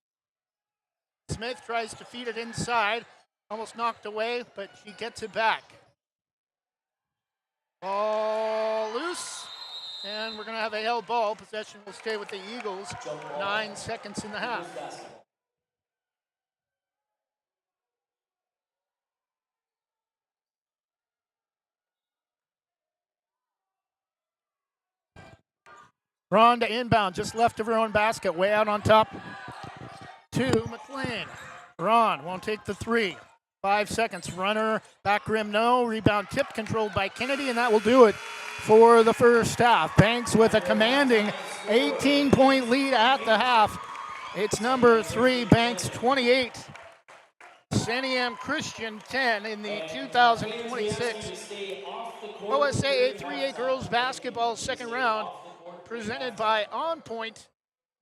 Smith tries to feed it inside. Almost knocked away, but she gets it back. Ball loose, and we're going to have a held ball. Possession will stay with the Eagles. 9 seconds in the half. Ronda inbound, just left of her own basket, way out on top to McLean. Ron won't take the three. 5 seconds. Runner, back rim, no. Rebound tip controlled by Kennedy, and that will do it for the first half. Banks with a commanding 18-point lead at the half. It's number 3, Banks 28. Santiam Christian 10 in the 2026 OSAA 3A Girls Basketball second round, presented by On Point,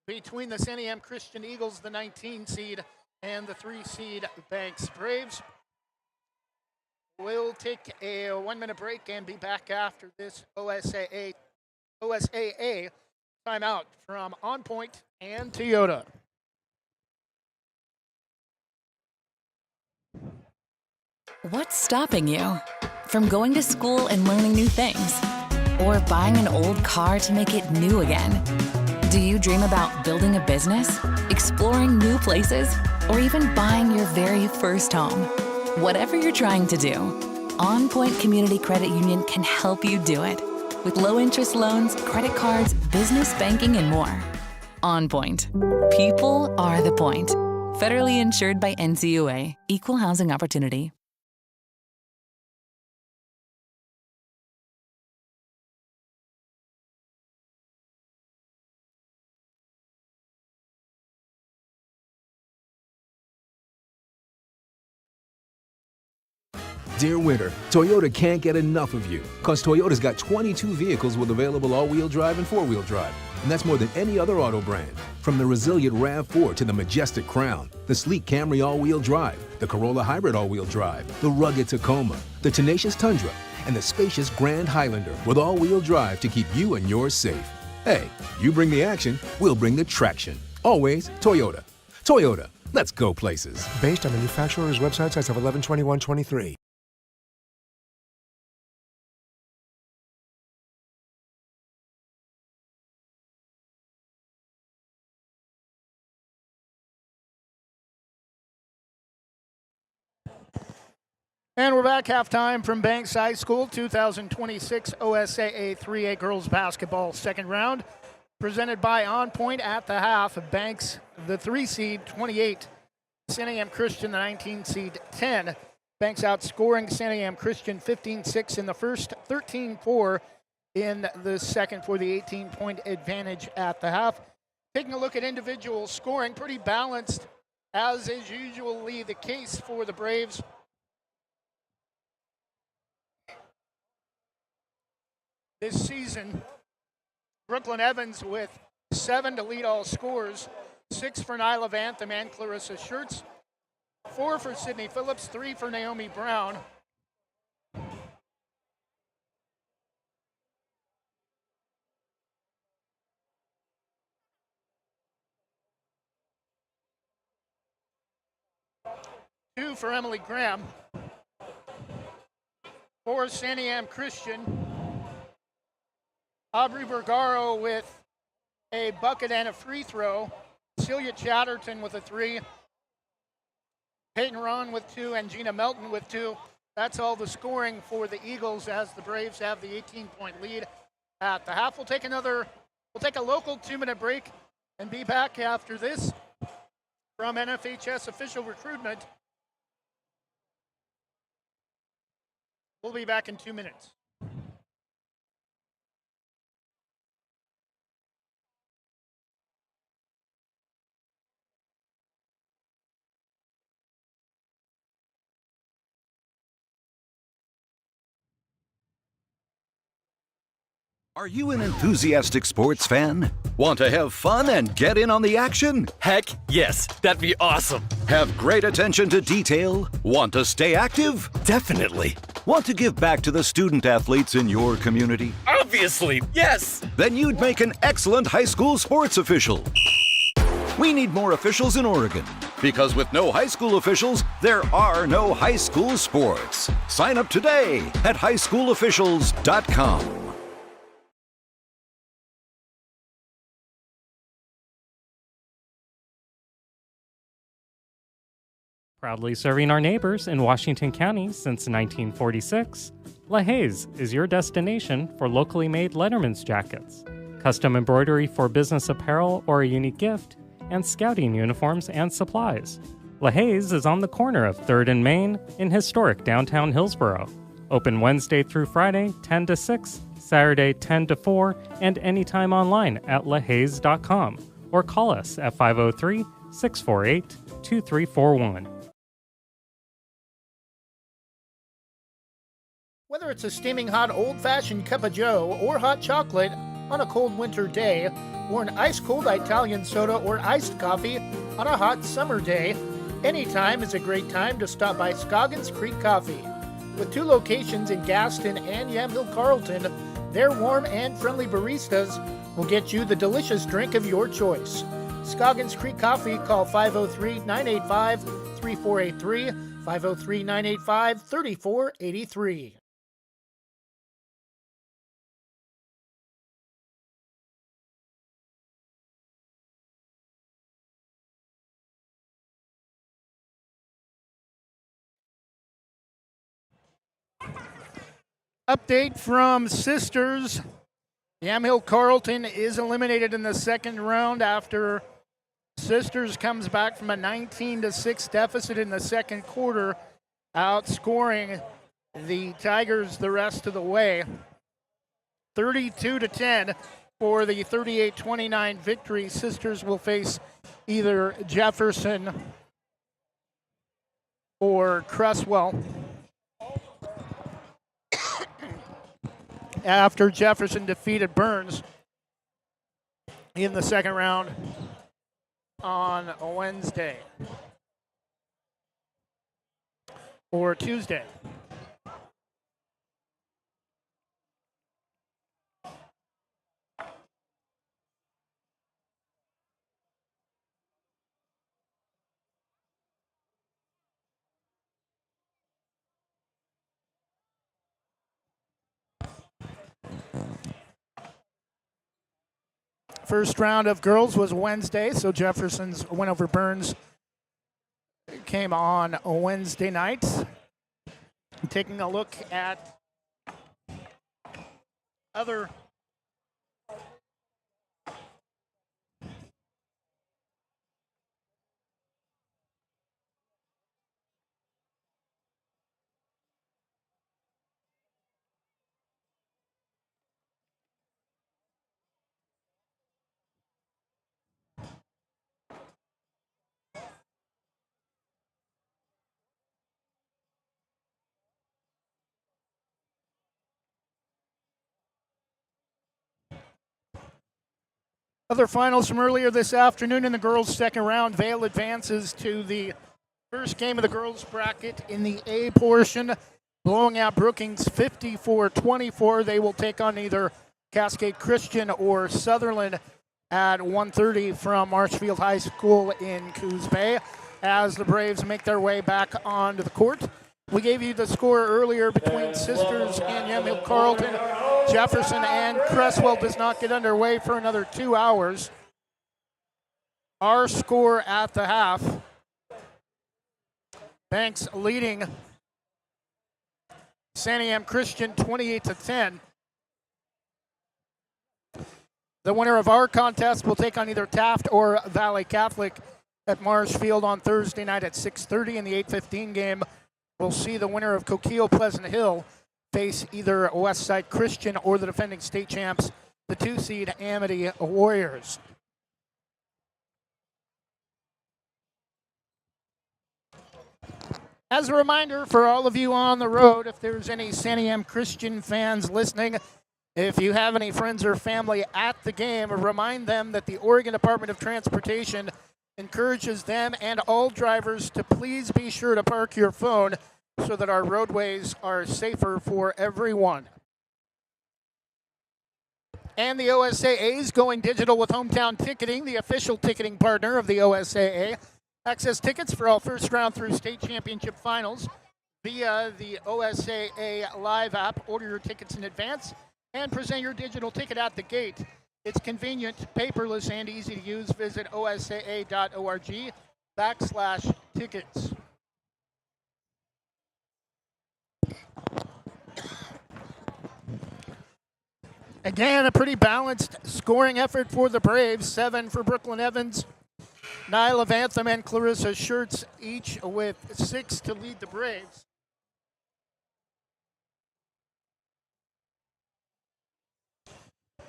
between the Santiam Christian Eagles, the 19 seed, and the 3 seed Banks Braves. We'll take a 1-minute break and be back after this OSAA timeout from On Point and Toyota. What's stopping you from going to school and learning new things? Or buying an old car to make it new again? Do you dream about building a business, exploring new places, or even buying your very first home? Whatever you're trying to do, On Point Community Credit Union can help you do it. With low-interest loans, credit cards, business banking, and more. On Point. People are the point. Federally insured by NCUA. Equal housing opportunity. Dear Winter, Toyota can't get enough of you, because Toyota's got 22 vehicles with available all-wheel drive and four-wheel drive. And that's more than any other auto brand. From the resilient RAV4 to the majestic Crown, the sleek Camry all-wheel drive, the Corolla Hybrid all-wheel drive, the rugged Tacoma, the tenacious Tundra, and the spacious Grand Highlander with all-wheel drive to keep you and yours safe. Hey, you bring the action, we'll bring the traction. Always Toyota. Toyota, let's go places. Based on manufacturer's websites as of 11/21/23. And we're back halftime from Banks High School, 2026 OSAA 3A girls basketball second round. Presented by On Point at the half. Banks, the 3 seed, 28. Santiam Christian, the 19 seed, 10. Banks outscoring Santiam Christian 15-6 in the first, 13-4 in the second for the 18-point advantage at the half. Taking a look at individual scoring, pretty balanced, as is usually the case for the Braves. This season, Brooklyn Evans with 7 to lead all scores, 6 for Nyla Vantham and Clarissa Schertz, 4 for Sydney Phillips, 3 for Naomi Brown. Two for Emily Graham. For Santiam Christian, Aubrey Vergaro with a bucket and a free throw. Celia Chatterton with a 3. Peyton Ron with 2 and Gina Melton with 2. That's all the scoring for the Eagles as the Braves have the 18-point lead at the half. We'll take a local 2-minute break and be back after this from NFHS official recruitment. We'll be back in 2 minutes. Are you an enthusiastic sports fan? Want to have fun and get in on the action? Heck, yes, that'd be awesome. Have great attention to detail? Want to stay active? Definitely. Want to give back to the student athletes in your community? Obviously, yes. Then you'd make an excellent high school sports official. We need more officials in Oregon, because with no high school officials, there are no high school sports. Sign up today at highschoolofficials.com. Proudly serving our neighbors in Washington County since 1946, LaHaye's is your destination for locally made Letterman's jackets, custom embroidery for business apparel or a unique gift, and scouting uniforms and supplies. LaHaye's is on the corner of 3rd and Main in historic downtown Hillsboro. Open Wednesday through Friday, 10 to 6, Saturday, 10 to 4, and anytime online at lahayes.com or call us at 503-648-2341. Whether it's a steaming hot old-fashioned cup of joe or hot chocolate on a cold winter day, or an ice-cold Italian soda or iced coffee on a hot summer day, any time is a great time to stop by Scoggins Creek Coffee. With 2 locations in Gaston and Yamhill Carlton, their warm and friendly baristas will get you the delicious drink of your choice. Scoggins Creek Coffee, call 503-985-3483, 503-985-3483. Update from Sisters. Yamhill Carlton is eliminated in the second round after Sisters comes back from a 19-6 deficit in the second quarter, outscoring the Tigers the rest of the way. 32-10 for the 38-29 victory. Sisters will face either Jefferson or Cresswell. After Jefferson defeated Burns in the second round on Wednesday or Tuesday. First round of girls was Wednesday, so Jefferson's win over Burns came on Wednesday night. Taking a look at other finals from earlier this afternoon in the girls' second round. Vale advances to the first game of the girls' bracket in the A portion, blowing out Brookings 54-24. They will take on either Cascade Christian or Sutherland at 1:30 from Marshfield High School in Coos Bay as the Braves make their way back onto the court. We gave you the score earlier between Sisters and Yamhill Carlton. Jefferson and Cresswell does not get underway for another 2 hours. Our score at the half, Banks leading Santiam Christian 28-10. The winner of our contest will take on either Taft or Valley Catholic at Marshfield on Thursday night at 6:30 in the 8:15 game. We'll see the winner of Coquille Pleasant Hill face either Westside Christian or the defending state champs, the 2-seed Amity Warriors. As a reminder for all of you on the road, if there's any Santiam Christian fans listening, if you have any friends or family at the game, remind them that the Oregon Department of Transportation encourages them and all drivers to please be sure to park your phone so that our roadways are safer for everyone. And the OSAA is going digital with Hometown Ticketing, the official ticketing partner of the OSAA. Access tickets for all first round through state championship finals via the OSAA Live app. Order your tickets in advance and present your digital ticket at the gate. It's convenient, paperless, and easy to use. Visit osaa.org/tickets. Again, a pretty balanced scoring effort for the Braves. 7 for Brooklyn Evans, Nyla Vantham, and Clarissa Schertz, each with 6 to lead the Braves.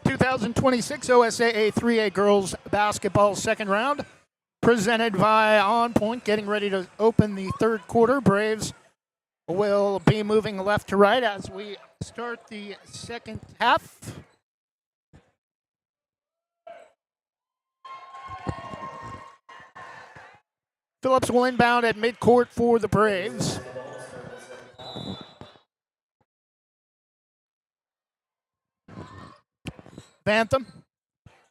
'26 OSAA 3A Girls Basketball second round, presented by On Point, getting ready to open the third quarter. Braves will be moving left to right as we start the second half. Phillips will inbound at midcourt for the Braves. Bantham,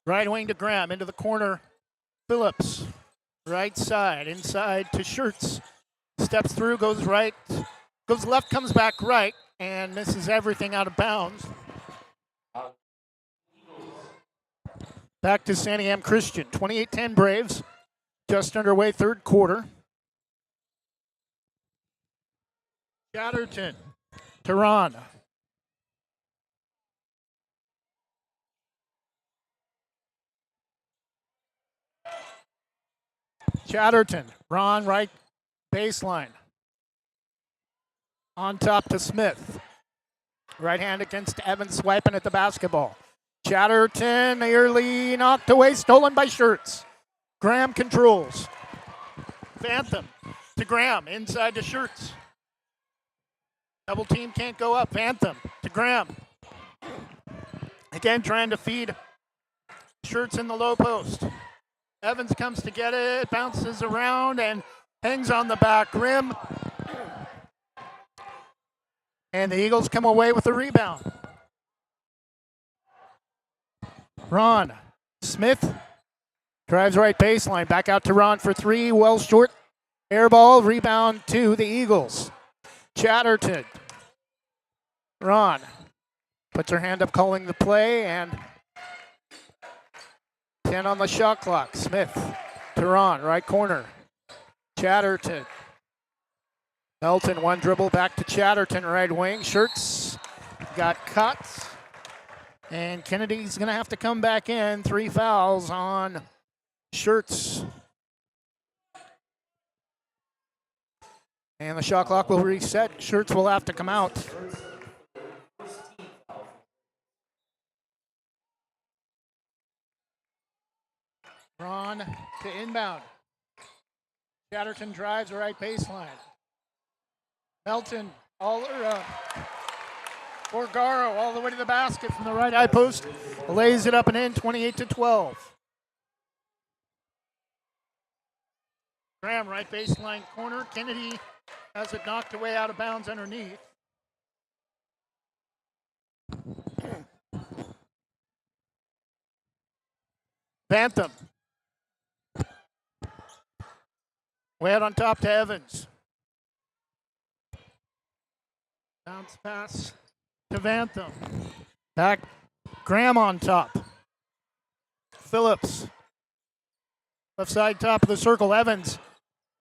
right wing to Graham, into the corner. Phillips, right side, inside to Schertz. Steps through, goes right, goes left, comes back right, and misses everything out of bounds. Back to Santiam Christian, 28-10 Braves. Just underway third quarter. Chatterton, Tehran. Chatterton, Ron right baseline. On top to Smith. Right hand against Evans, swiping at the basketball. Chatterton nearly knocked away, stolen by Schertz. Graham controls. Vantham to Graham, inside to Schertz. Double team can't go up. Vantham to Graham. Again, trying to feed Schertz in the low post. Evans comes to get it, bounces around, and hangs on the back rim. And the Eagles come away with a rebound. Ron Smith drives right baseline, back out to Ron for three, well short. Air ball, rebound to the Eagles. Chatterton. Ron puts her hand up calling the play, and 10 on the shot clock. Smith to Ron, right corner. Chatterton. Melton, one dribble back to Chatterton, right wing. Shirts got cut. And Kennedy's going to have to come back in. 3 fouls on Shirts. And the shot clock will reset. Shirts will have to come out. Ron to inbound. Chatterton drives right baseline. Melton, Borgaro all the way to the basket from the right high post. Lays it up and in, 28-12. Graham, right baseline corner. Kennedy has it knocked away out of bounds underneath. Bantham. Way out on top to Evans. Bounce pass to Bantham. Back, Graham on top. Phillips. Left side top of the circle, Evans.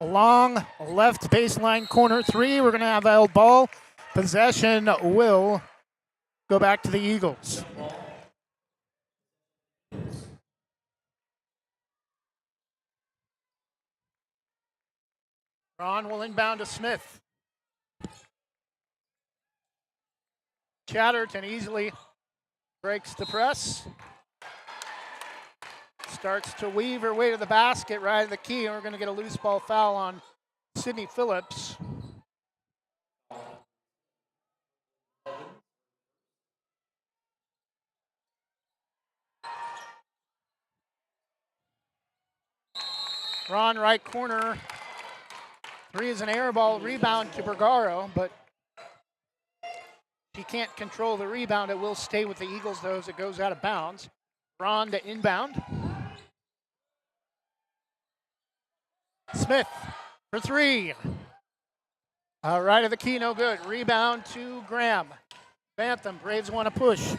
Long left baseline corner 3. We're going to have a ball. Possession will go back to the Eagles. Ron will inbound to Smith. Chatterton easily breaks the press. Starts to weave her way to the basket right at the key, and we're going to get a loose ball foul on Sydney Phillips. Ron, right corner. 3 is an air ball, rebound to Bergaro, but she can't control the rebound. It will stay with the Eagles, though, as it goes out of bounds. Ron to inbound. Smith for 3. Right of the key, no good. Rebound to Graham. Bantham, Braves want to push.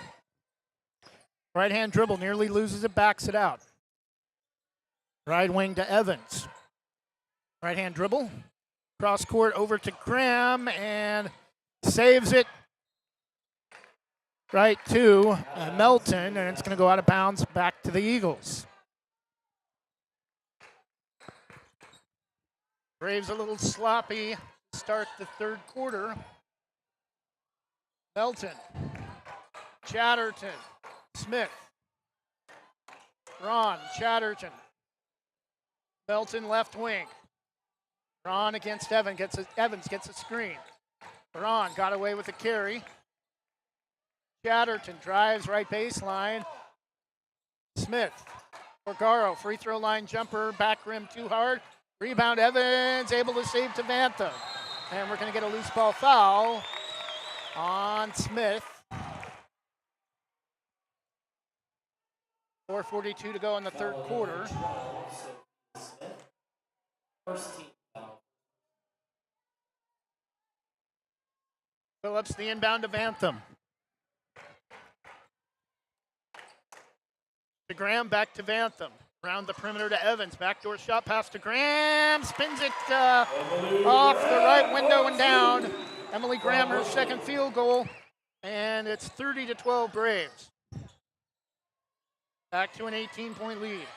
Right hand dribble, nearly loses it, backs it out. Right wing to Evans. Right hand dribble. Cross court over to Graham and saves it. Right to Melton, and it's going to go out of bounds back to the Eagles. Braves a little sloppy to start the third quarter. Melton, Chatterton, Smith, Ron, Chatterton, Melton left wing. Ron against Evans gets a screen. Ron got away with the carry. Chatterton drives right baseline. Smith, Borgaro, free throw line jumper, back rim too hard. Rebound, Evans able to save to Bantham. And we're going to get a loose ball foul on Smith. 4:42 to go in the third quarter. Phillips the inbound to Bantham. To Graham, back to Bantham. Around the perimeter to Evans. Backdoor shot pass to Graham. Spins it off the right window and down. Emily Graham, her second field goal. And it's 30-12 Braves. Back to an 18-point lead.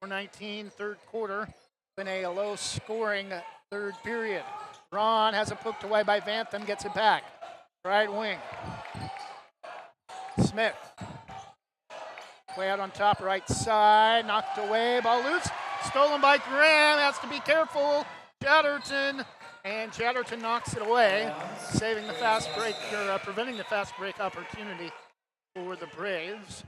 4:19, third quarter. Been a low-scoring third period. Ron has it poked away by Bantham, gets it back. Right wing. Smith. Way out on top, right side, knocked away, ball loose, stolen by Graham, has to be careful. Chatterton, and Chatterton knocks it away, saving the fast break, or preventing the fast break opportunity for the Braves.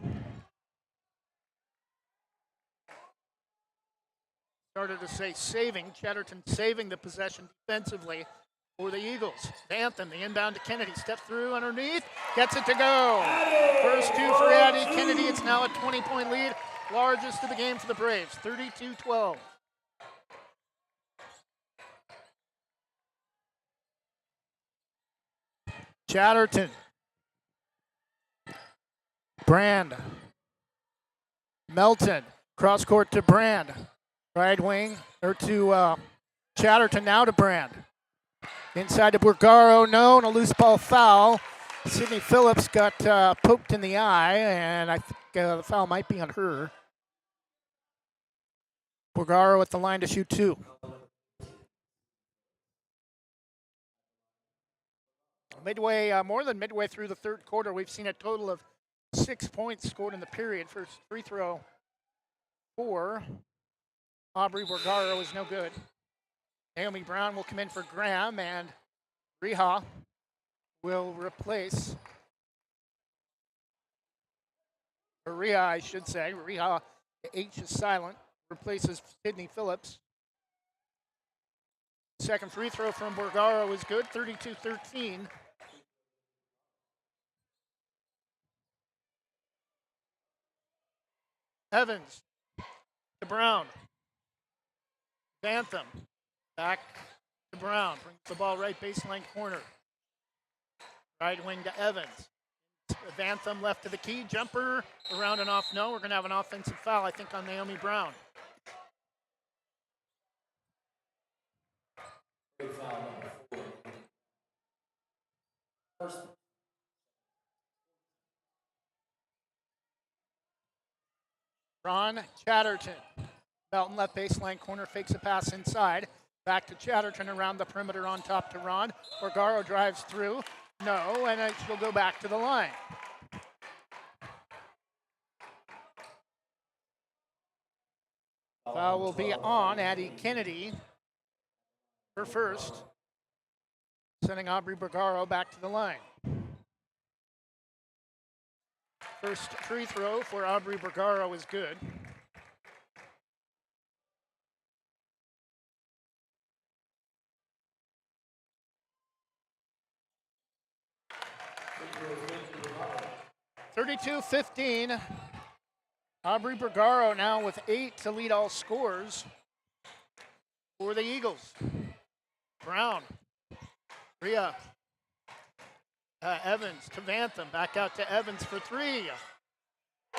Started to say saving, Chatterton saving the possession defensively for the Eagles. Bantham, the inbound to Kennedy, steps through underneath, gets it to go. First 2 for Addie Kennedy. It's now a 20-point lead, largest of the game for the Braves, 32-12. Chatterton. Brand. Melton, cross court to Brand. Right wing, or to Chatterton now to Brand. Inside to Burgaro, no, and a loose ball foul. Sydney Phillips got poked in the eye, and I think the foul might be on her. Burgaro at the line to shoot 2. More than midway through the third quarter, we've seen a total of 6 points scored in the period. First free throw for Aubrey Burgaro is no good. Naomi Brown will come in for Graham, and Riha will replace, or Riha, I should say. Riha, the H is silent, replaces Sydney Phillips. Second free throw from Burgaro is good, 32-13. Evans to Brown. Santiam back to Brown. Brings the ball right baseline corner. Right wing to Evans. Santiam left to the key. Jumper around and off. No, we're going to have an offensive foul, I think, on Naomi Brown. Ron Chatterton. Melton left baseline corner, fakes a pass inside. Back to Chatterton around the perimeter on top to Ron. Burgaro drives through. No, and she'll go back to the line. Foul will be on Addie Kennedy. Her first. Sending Aubrey Burgaro back to the line. First free throw for Aubrey Burgaro is good. (32-15). Aubrey Burgaro now with 8 to lead all scores for the Eagles. Brown. Rhea. Evans to Vantham. Back out to Evans for 3.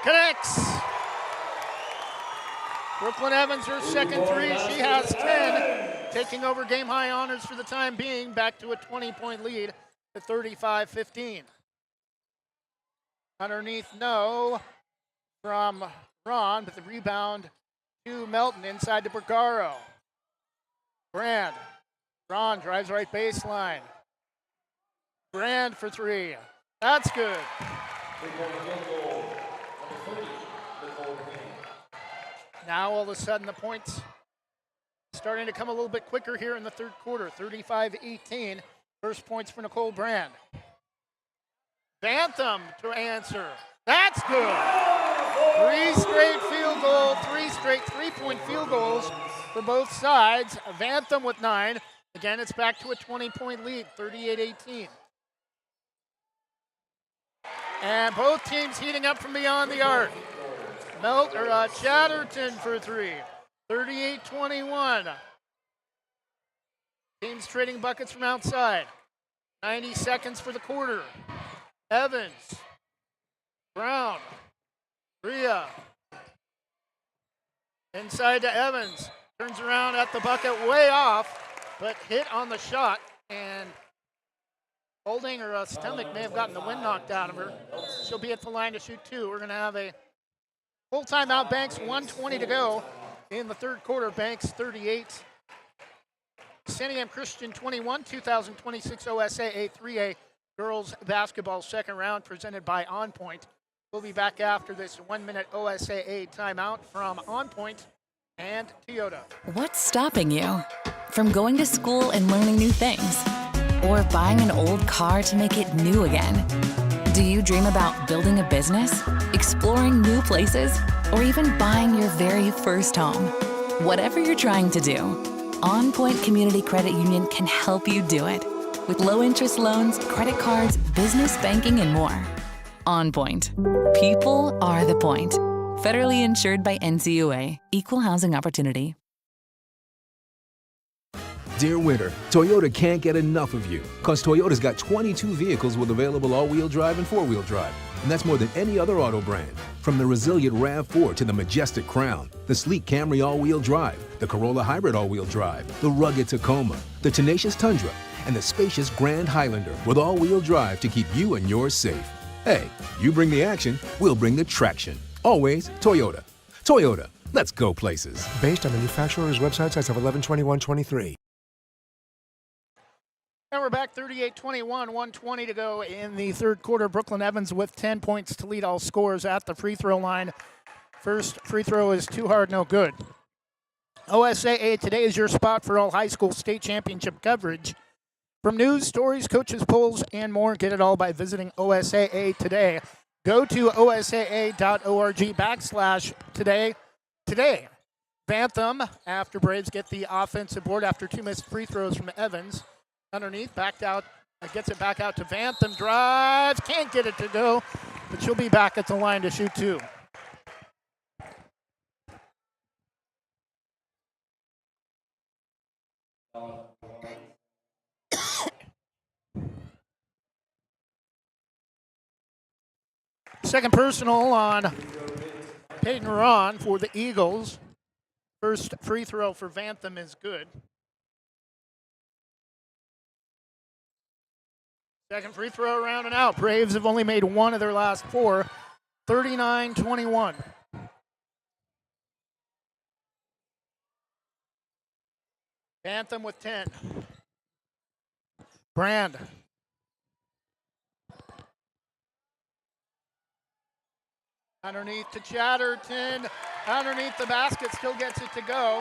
Connects. Brooklyn Evans, her second 3. She has 10. Taking over game high honors for the time being. Back to a 20-point lead at 35-15. Underneath, no, from Ron, but the rebound to Melton inside to Burgaro. Brand. Ron drives right baseline. Brand for 3. That's good. Now all of a sudden the points starting to come a little bit quicker here in the third quarter. 35-18. First points for Nicole Brand. Vantham to answer. That's good. 3 straight field goal, 3 straight 3-point field goals for both sides. Vantham with 9. Again, it's back to a 20-point lead, 38-18. And both teams heating up from beyond the arc. Chatterton for 3. 38-21. Teams trading buckets from outside. 90 seconds for the quarter. Evans. Brown. Rhea. Inside to Evans. Turns around at the bucket, way off, but hit on the shot, and holding her stomach may have gotten the wind knocked out of her. She'll be at the line to shoot 2. We're going to have a full timeout. Banks 1:20 to go in the third quarter. Banks 38. Santiam Christian 21, 2026 OSAA 3A girls basketball second round presented by On Point. We'll be back after this 1-minute OSAA timeout from On Point and Toyota. What's stopping you from going to school and learning new things? Or buying an old car to make it new again? Do you dream about building a business, exploring new places, or even buying your very first home? Whatever you're trying to do, On Point Community Credit Union can help you do it. With low-interest loans, credit cards, business banking, and more. On Point. People are the point. Federally insured by NCUA. Equal housing opportunity. Dear winter, Toyota can't get enough of you, because Toyota's got 22 vehicles with available all-wheel drive and 4-wheel drive. and that's more than any other auto brand. From the resilient RAV4 to the majestic Crown, the sleek Camry all-wheel drive, the Corolla Hybrid all-wheel drive, the rugged Tacoma, the tenacious Tundra, and the spacious Grand Highlander with all-wheel drive to keep you and yours safe. Hey, you bring the action, we'll bring the traction. Always Toyota. Toyota, let's go places. Based on manufacturer's websites as of 11/21/23. And we're back 38-21, 1:20 to go in the third quarter. Brooklyn Evans with 10 points to lead all scorers at the free throw line. First free throw is too hard, no good. OSAA Today is your spot for all high school state championship coverage. From news, stories, coaches, polls, and more, get it all by visiting OSAA Today. Go to osaa.org/today. Today, Bantham, after Braves get the offensive board after 2 missed free throws from Evans. Underneath, backed out, gets it back out to Bantham, drives, can't get it to go, but she'll be back at the line to shoot 2. Second personal on Peyton Ron for the Eagles. First free throw for Bantham is good. Second free throw around and out. Braves have only made 1 of their last 4. 39-21. Bantham with 10. Brand. Underneath to Chatterton. Underneath the basket, still gets it to go.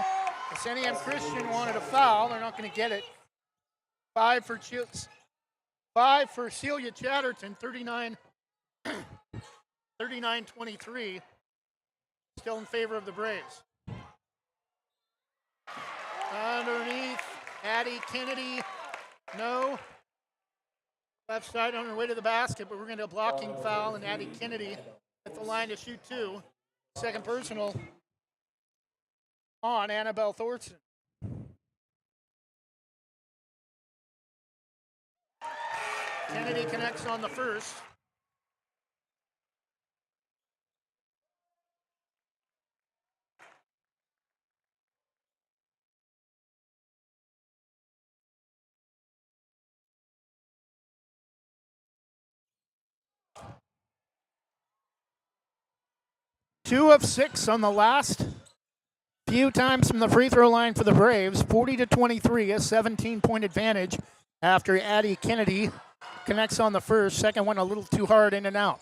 The Santiam Christian wanted a foul. They're not going to get it. 5 for Celia Chatterton, 39-23. Still in favor of the Braves. Underneath, Addie Kennedy, no. Left side on her way to the basket, but we're going to a blocking foul, and Addie Kennedy at the line to shoot 2. Second personal on Annabelle Thorson. Kennedy connects on the first. Two of 6 on the last few times from the free throw line for the Braves. 40-23, a 17-point advantage after Addie Kennedy connects on the first. Second one a little too hard, in and out.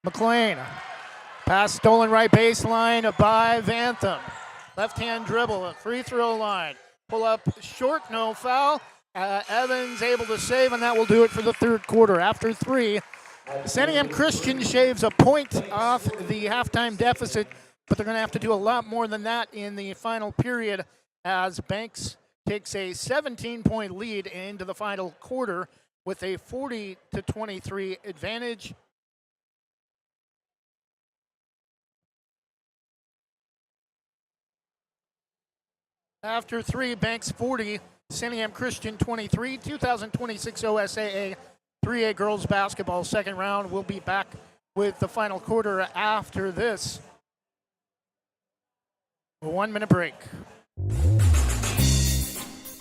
McLean. Pass stolen right baseline by Bantham. Left-hand dribble, free throw line. Pull up short, no foul. Evans able to save, and that will do it for the third quarter. After 3, Santiam Christian shaves a point off the halftime deficit, but they're going to have to do a lot more than that in the final period as Banks takes a 17-point lead into the final quarter with a 40-23 advantage. After 3, Banks 40, Santiam Christian 23, 2026 OSAA 3A girls basketball second round. We'll be back with the final quarter after this. A 1-minute break.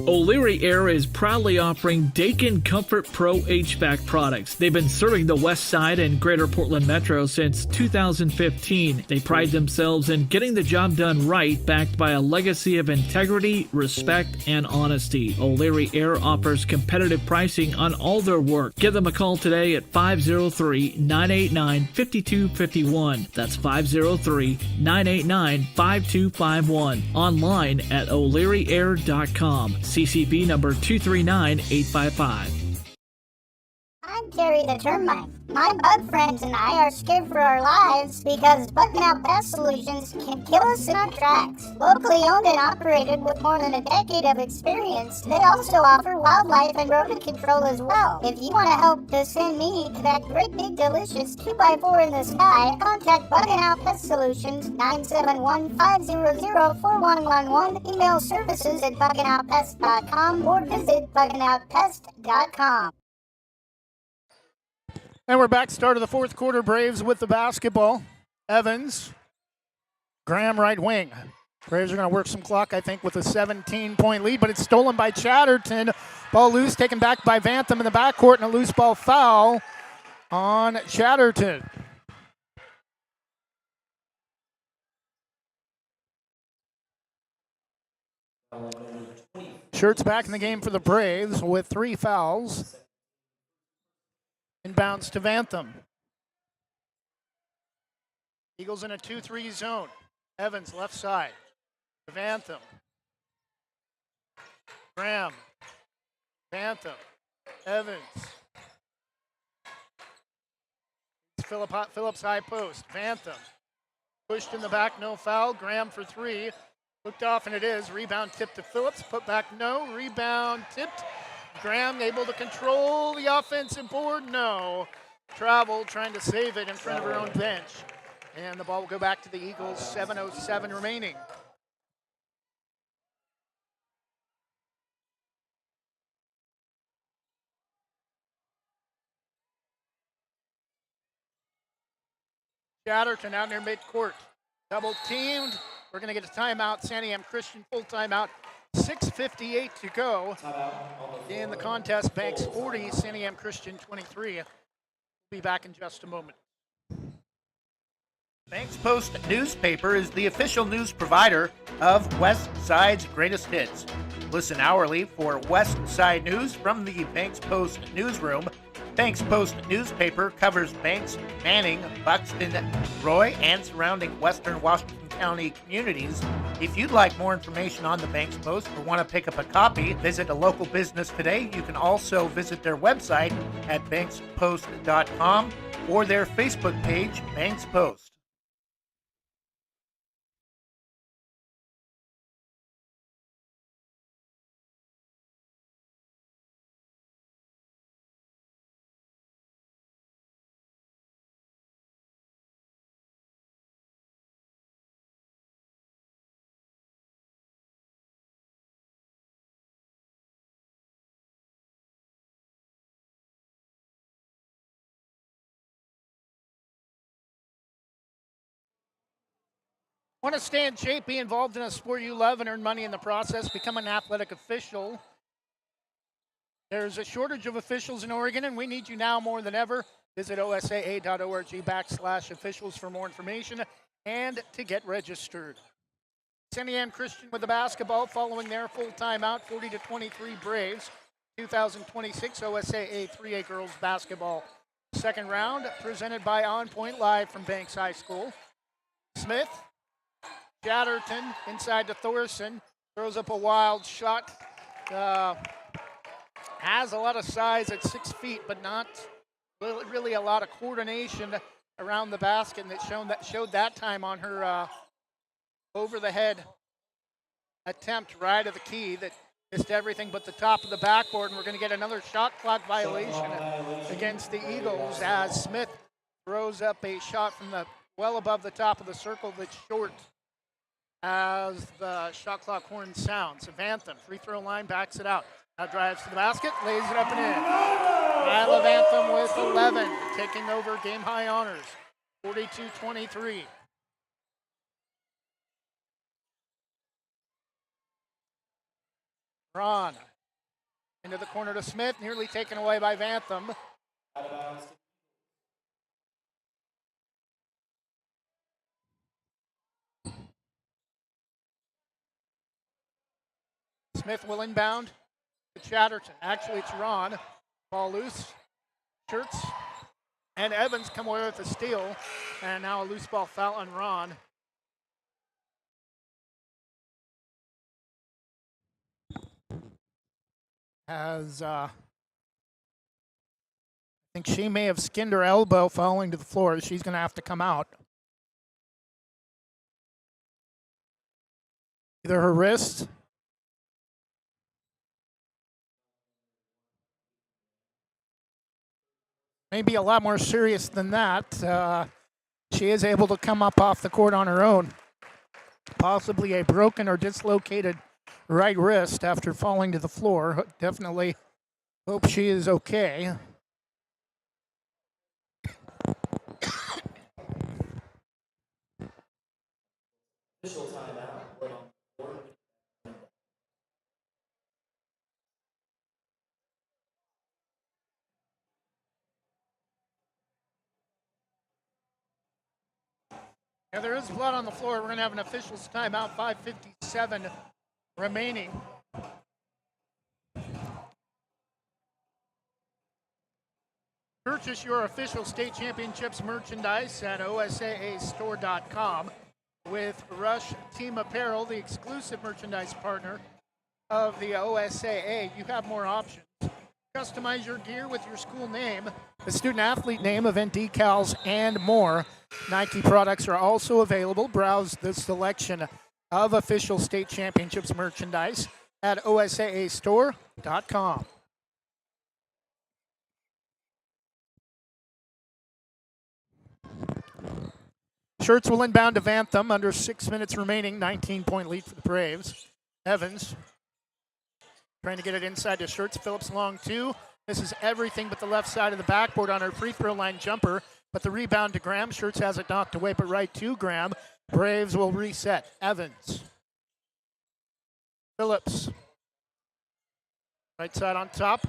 O'Leary Air is proudly offering Dakin Comfort Pro HVAC products. They've been serving the West Side and Greater Portland Metro since 2015. They pride themselves in getting the job done right, backed by a legacy of integrity, respect, and honesty. O'Leary Air offers competitive pricing on all their work. Give them a call today at 503-989-5251. That's 503-989-5251. Online at o'learyair.com. CCB number 239855. I'm Gary the Termite. My bug friends and I are scared for our lives because bugging out pest solutions can kill us in our tracks. Locally owned and operated with more than a decade of experience, they also offer wildlife and rodent control as well. If you want to help to send me to that great big delicious 2x4 in the sky, contact Bugging Out Pest Solutions 971-500-4111, email services at buggingoutpest.com or visit buggingoutpest.com. And we're back, start of the fourth quarter. Braves with the basketball. Evans, Graham right wing. Braves are going to work some clock, I think, with a 17-point lead, but it's stolen by Chatterton. Ball loose, taken back by Vantham in the backcourt, and a loose ball foul on Chatterton. Shirts back in the game for the Braves with 3 fouls. Inbounds to Vantham. Eagles in a 2-3 zone. Evans left side. Vantham. Graham. Vantham. Evans. Phillips high post. Vantham. Pushed in the back, no foul. Graham for 3. Looked off, and it is. Rebound tipped to Phillips. Put back, no. Rebound tipped. Graham able to control the offensive board, no. Travel trying to save it in front of her own bench. And the ball will go back to the Eagles, 7:07 remaining. Chatterton out near midcourt. Double teamed. We're going to get a timeout. Santiam Christian full timeout. 6:58 to go in the contest. Banks 40, Santiam Christian 23. We'll be back in just a moment. Banks Post newspaper is the official news provider of West Side's greatest hits. Listen hourly for West Side news from the Banks Post newsroom. Banks Post newspaper covers Banks, Manning, Buxton, Roy, and surrounding western Washington County communities. If you'd like more information on the Banks Post or want to pick up a copy, visit a local business today. You can also visit their website at bankspost.com or their Facebook page, Banks Post. Want to stay in shape, be involved in a sport you love, and earn money in the process? Become an athletic official. There's a shortage of officials in Oregon, and we need you now more than ever. Visit osaa.org/officials for more information and to get registered. Santiam Christian with the basketball following their full timeout, 40-23 Braves. 2026 OSAA 3A girls basketball second round, presented by On Point live from Banks High School. Smith. Chatterton inside to Thorson, throws up a wild shot. Has a lot of size at 6 feet, but not really a lot of coordination around the basket, and that showed that time on her over the head attempt right of the key that missed everything but the top of the backboard, and we're going to get another shot clock violation against the Eagles as Smith throws up a shot from well above the top of the circle that's short as the shot clock horn sounds. Vantham, free throw line, backs it out. Now drives to the basket, lays it up and in. Nyla Vantham with 11, taking over game high honors, 42-23. Ron into the corner to Smith, nearly taken away by Vantham. Smith will inbound to Chatterton. Actually, it's Ron. Ball loose. Shirts and Evans come away with a steal. And now a loose ball foul on Ron. I think she may have skinned her elbow falling to the floor. She's going to have to come out. Either her wrist. Maybe a lot more serious than that. She is able to come up off the court on her own. Possibly a broken or dislocated right wrist after falling to the floor. Definitely hope she is okay. Yeah, there is blood on the floor. We're going to have an officials timeout, 5:57 remaining. Purchase your official state championships merchandise at OSAAstore.com with Rush Team Apparel, the exclusive merchandise partner of the OSAA. You have more options. Customize your gear with your school name, the student athlete name, event decals, and more. Nike products are also available. Browse the selection of official state championships merchandise at OSAAstore.com. Shirts will inbound to Vantham under 6 minutes remaining. 19-point lead for the Braves. Evans trying to get it inside to Shirts. Phillips long two. This is everything but the left side of the backboard on her free throw line jumper. But the rebound to Graham. Shirts has it knocked away, but right to Graham. Braves will reset. Evans. Phillips. Right side on top.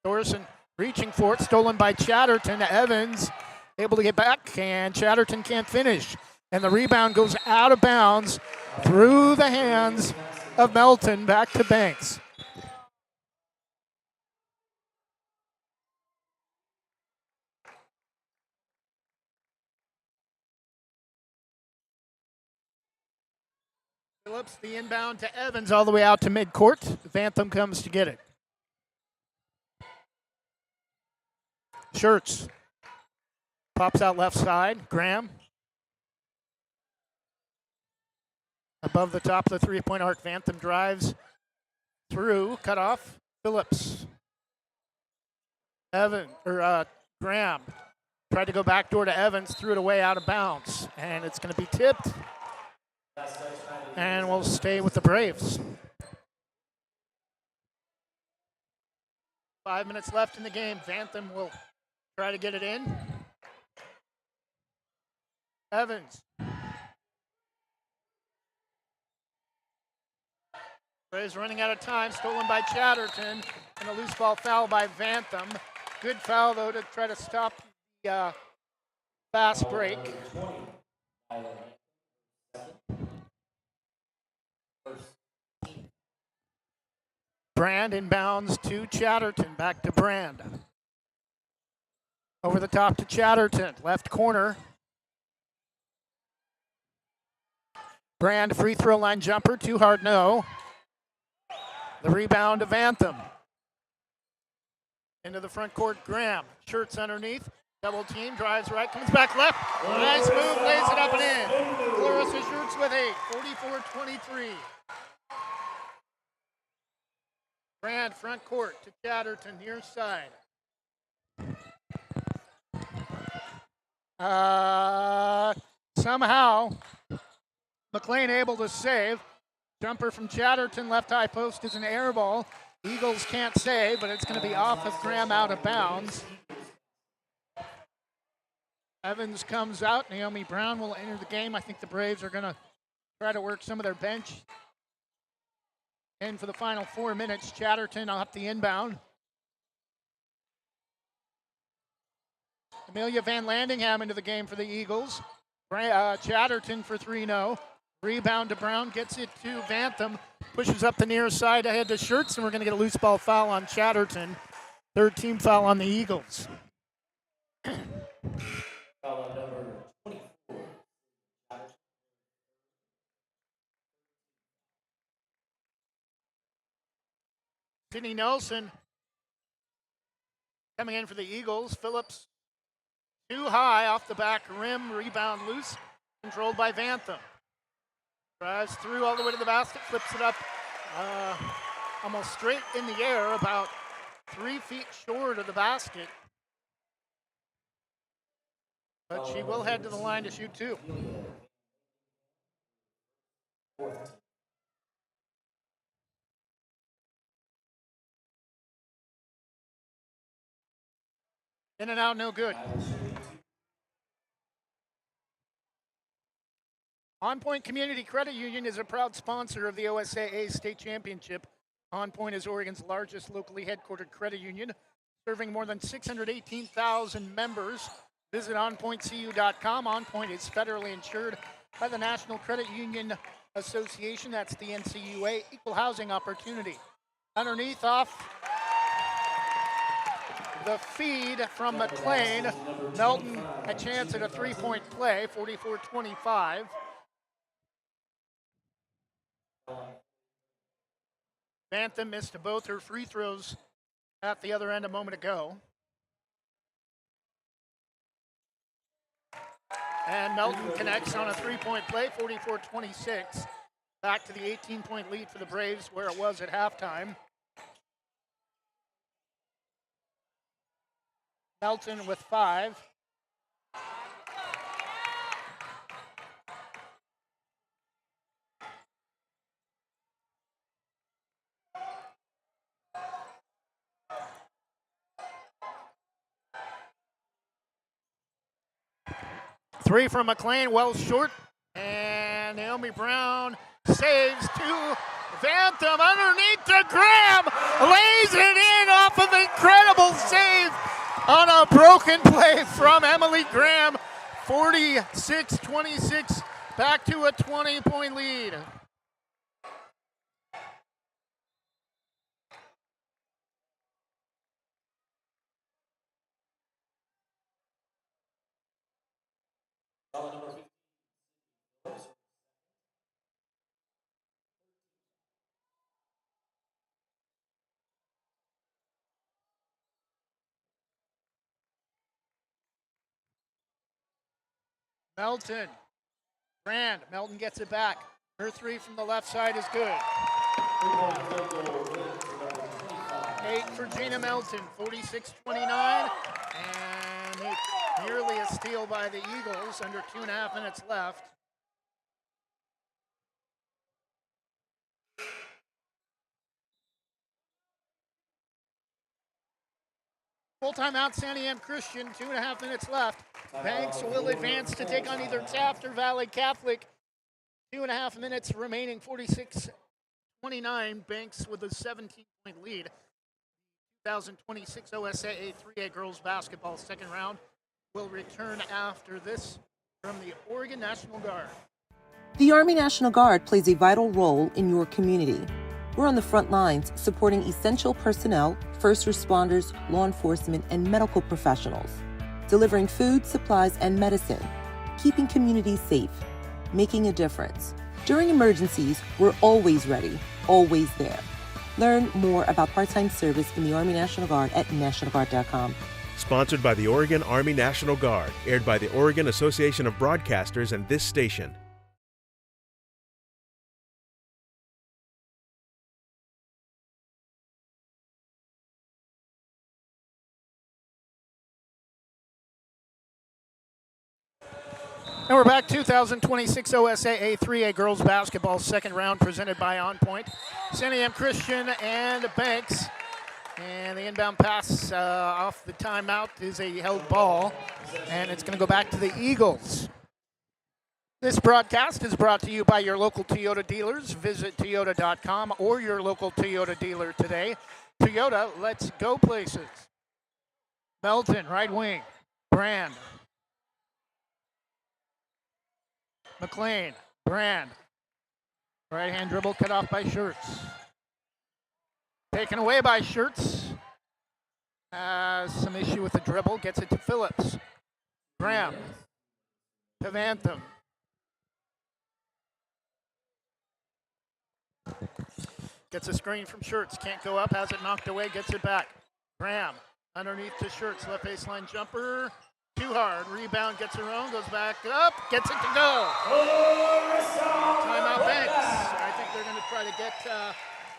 Thorson reaching for it. Stolen by Chatterton. Evans able to get back, and Chatterton can't finish. And the rebound goes out of bounds through the hands of Melton, back to Banks. Phillips, the inbound to Evans all the way out to midcourt. Vantham comes to get it. Shirts. Pops out left side. Graham. Above the top of the three-point arc. Vantham drives through. Cut off. Phillips. Graham. Tried to go backdoor to Evans. Threw it away out of bounds. And it's going to be tipped. And we'll stay with the Braves. 5 minutes left in the game. Vantham will try to get it in. Evans. Braves running out of time. Stolen by Chatterton. And a loose ball foul by Vantham. Good foul, though, to try to stop the fast break. Brand inbounds to Chatterton. Back to Brand. Over the top to Chatterton. Left corner. Brand free throw line jumper. Too hard, no. The rebound to Vantham. Into the front court, Graham. Shirts underneath. Double team. Drives right. Comes back left. Nice move. Lays it up and in. Clarissa Shirts with 8. 44-23. Brand front court to Chatterton, near side. Somehow, McLean able to save. Jumper from Chatterton, left high post is an air ball. Eagles can't save, but it's going to be off of Graham, out of bounds. Evans comes out. Naomi Brown will enter the game. I think the Braves are going to try to work some of their bench in for the final 4 minutes. Chatterton off the inbound. Amelia Van Landingham into the game for the Eagles. Chatterton for 3-0. Rebound to Brown, gets it to Vantham. Pushes up the near side ahead to Shirts, and we're going to get a loose ball foul on Chatterton. Third team foul on the Eagles. Foul on number 24. Sydney Nelson coming in for the Eagles. Phillips too high off the back rim. Rebound loose. Controlled by Vantham. Drives through all the way to the basket. Flips it up almost straight in the air. About 3 feet short of the basket. But she will head to the line to shoot two. In and out, no good. On Point Community Credit Union is a proud sponsor of the OSAA State Championship. On Point is Oregon's largest locally headquartered credit union, serving more than 618,000 members. Visit onpointcu.com. On Point is federally insured by the National Credit Union Association. That's the NCUA, equal housing opportunity. Underneath off the feed from McLean. Melton a chance at a three-point play, 44-25. Santiam missed both her free throws at the other end a moment ago. And Melton connects on a three-point play, 44-26. Back to the 18-point lead for the Braves where it was at halftime. Melton with 5. Three from McLean, well short. And Naomi Brown saves to Santiam underneath to Graham. Lays it in off of an incredible save on a broken play from Emily Graham. 46-26, back to a 20-point lead. Melton, Brand, Melton gets it back. Her three from the left side is good. 8 for Gina Melton, 46-29, and nearly a steal by the Eagles, under 2.5 minutes left. Full timeout, Santiam Christian, 2.5 minutes left. Banks will advance to take on either Taft or Valley Catholic. 2.5 minutes remaining, 46-29. Banks with a 17-point lead. 2026 OSAA 3A girls basketball second round will return after this from the Oregon National Guard. The Army National Guard plays a vital role in your community. We're on the front lines supporting essential personnel, first responders, law enforcement, and medical professionals, delivering food, supplies, and medicine, keeping communities safe, making a difference. During emergencies, we're always ready, always there. Learn more about part-time service in the Army National Guard at nationalguard.com. Sponsored by the Oregon Army National Guard, aired by the Oregon Association of Broadcasters and this station. And we're back, 2026 OSAA 3A girls basketball second round presented by On Point. Santiam Christian and Banks. And the inbound pass off the timeout is a held ball. And it's going to go back to the Eagles. This broadcast is brought to you by your local Toyota dealers. Visit Toyota.com or your local Toyota dealer today. Toyota, let's go places. Melton, right wing. Brand. McLean, Brand. Right hand dribble cut off by Schertz. Taken away by Schertz. Some issue with the dribble. Gets it to Phillips. Graham. To Santiam. Gets a screen from Schertz. Can't go up. Has it knocked away. Gets it back. Graham. Underneath to Schertz. Left baseline jumper. Too hard. Rebound, gets her own, goes back up, gets it to go. Timeout Banks. I think they're going to try to get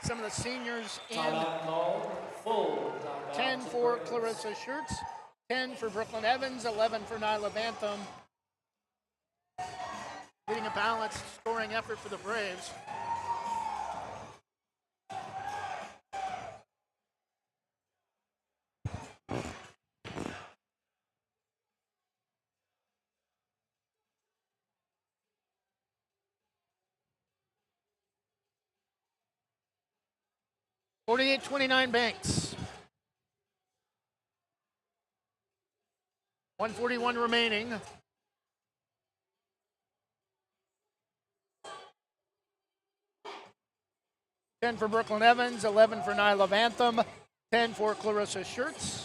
some of the seniors in. 10 for Clarissa Schertz, 10 for Brooklyn Evans, 11 for Nyla Santiam. Leading a balanced scoring effort for the Braves. $48-29 Banks. 141 remaining. 10 for Brooklyn Evans, 11 for Nyla Vantham, 10 for Clarissa Schertz.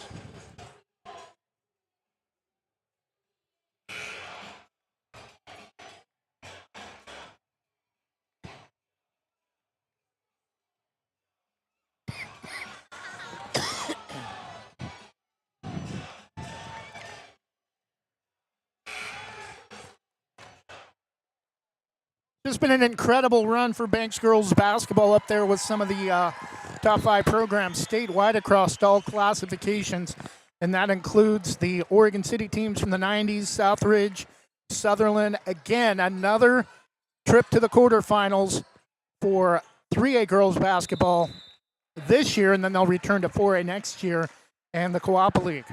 It's been an incredible run for Banks girls basketball, up there with some of the top 5 programs statewide across all classifications, and that includes the Oregon City teams from the 90s, Southridge, Sutherland. Again, another trip to the quarterfinals for 3A girls basketball this year, and then they'll return to 4A next year and the Co-op League.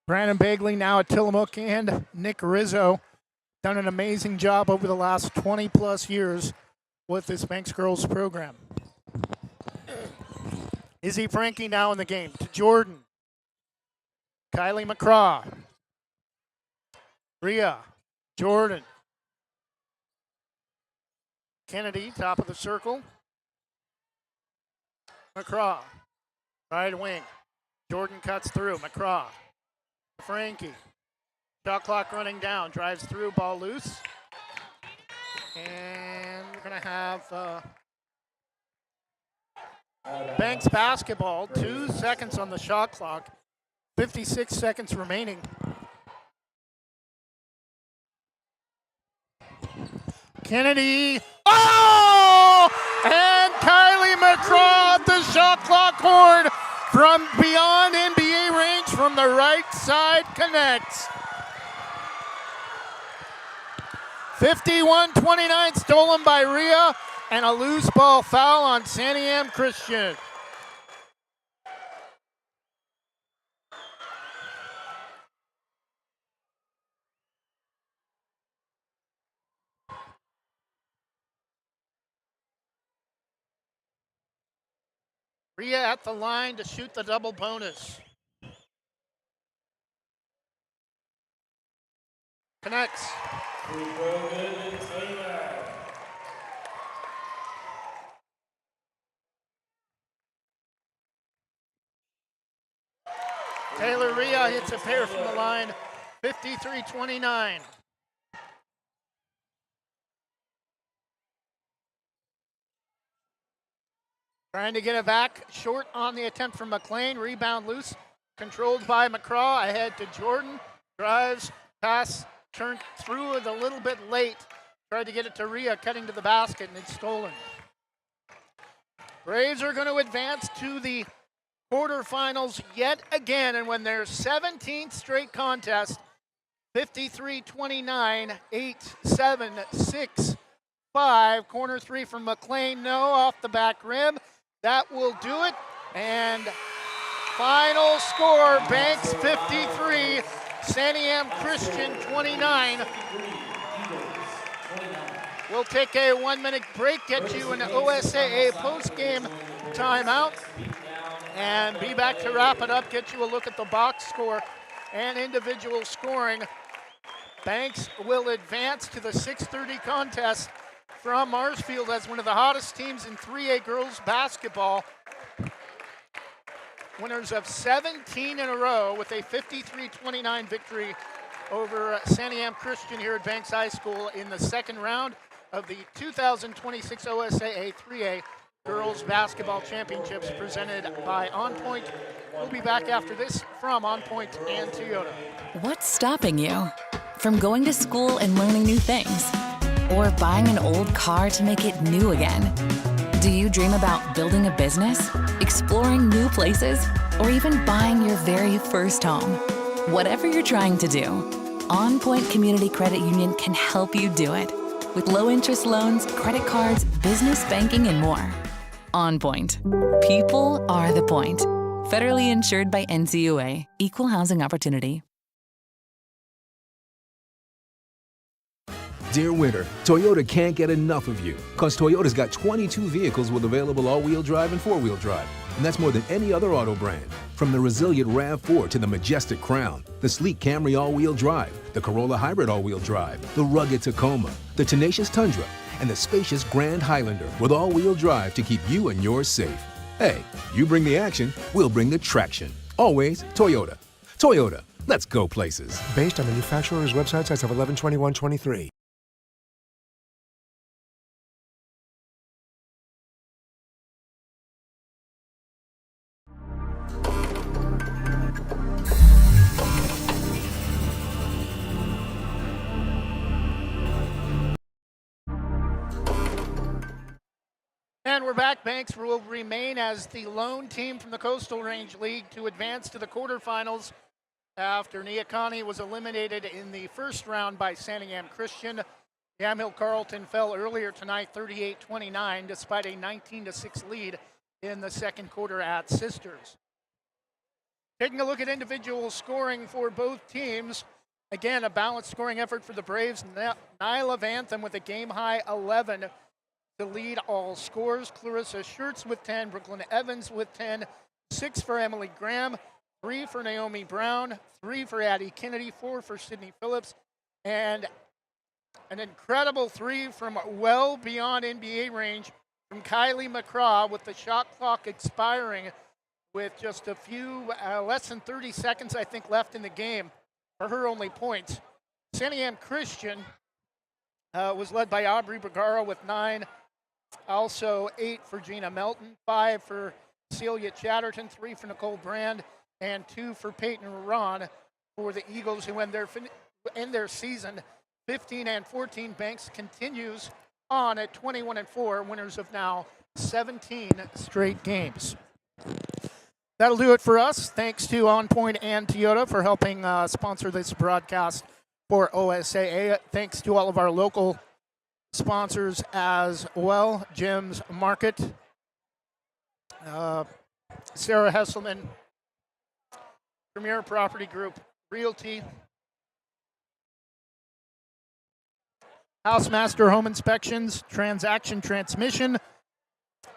Brandon Bagley now at Tillamook, and Nick Rizzo done an amazing job over the last 20-plus years with this Banks girls program. Izzy Frankie now in the game to Jordan. Kylie McCraw. Rhea. Jordan. Kennedy, top of the circle. McCraw. Right wing. Jordan cuts through. McCraw. Frankie. Shot clock running down. Drives through. Ball loose. And we're going to have Banks basketball. 2 seconds on the shot clock. 56 seconds remaining. Kennedy. Oh! And Kylie McCraw at the shot clock horn from beyond NBA range from the right side connects. 51-29 stolen by Rhea, and a loose ball foul on Santiam Christian. Rhea at the line to shoot the double bonus. Connects. Taylor Rhea hits a pair from the line, 53-29. Trying to get it back, short on the attempt from McLean, rebound loose, controlled by McCraw, ahead to Jordan, drives, pass, turned through it a little bit late, tried to get it to Rhea, cutting to the basket, and it's stolen. Braves are going to advance to the quarterfinals yet again, and when their 17th straight contest, 53-29, 8-7-6-5, corner three from McLean, no, off the back rim. That will do it, and final score, Banks 53, Santiam Christian 29. We'll take a 1-minute break, get you an OSAA post-game timeout, and be back to wrap it up, get you a look at the box score and individual scoring. Banks will advance to the 6:30 contest from Marshfield as one of the hottest teams in 3A girls basketball. Winners of 17 in a row with a 53-29 victory over Santiam Christian here at Banks High School in the second round of the 2026 OSAA 3A Girls Basketball Championships presented by On Point. We'll be back after this from On Point and Toyota. What's stopping you from going to school and learning new things? Or buying an old car to make it new again? Do you dream about building a business, exploring new places, or even buying your very first home? Whatever you're trying to do, On Point Community Credit Union can help you do it. With low-interest loans, credit cards, business banking, and more. On Point. People are the point. Federally insured by NCUA. Equal housing opportunity. Dear winter, Toyota can't get enough of you, because Toyota's got 22 vehicles with available all-wheel drive and four-wheel drive. And that's more than any other auto brand. From the resilient RAV4 to the majestic Crown, the sleek Camry all-wheel drive, the Corolla Hybrid all-wheel drive, the rugged Tacoma, the tenacious Tundra, and the spacious Grand Highlander with all-wheel drive to keep you and yours safe. Hey, you bring the action, we'll bring the traction. Always Toyota. Toyota, let's go places. Based on manufacturer's websites as of 11/21/23. And we're back. Banks will remain as the lone team from the Coastal Range League to advance to the quarterfinals after Neocani was eliminated in the first round by Santiam Christian. Yamhill Carlton fell earlier tonight 38-29 despite a 19-6 lead in the second quarter at Sisters. Taking a look at individual scoring for both teams. Again, a balanced scoring effort for the Braves. Nyla Vantham with a game-high 11 to lead all scores. Clarissa Schertz with 10, Brooklyn Evans with 10, 6 for Emily Graham, 3 for Naomi Brown, 3 for Addie Kennedy, 4 for Sydney Phillips, and an incredible 3 from well beyond NBA range from Kylie McCraw with the shot clock expiring with just a few, less than 30 seconds, I think, left in the game for her only points. Santiam Christian was led by Aubrey Bergara with 9, also 8 for Gina Melton, 5 for Celia Chatterton, 3 for Nicole Brand, and 2 for Peyton Ron for the Eagles, who end their season 15-14. Banks continues on at 21-4, winners of now 17 straight games. That'll do it for us. Thanks to On Point and Toyota for helping sponsor this broadcast for OSAA. Thanks to all of our local sponsors as well. Jim's Market, Sarah Hesselman, Premier Property Group, Realty, Housemaster Home Inspections, Transaction Transmission,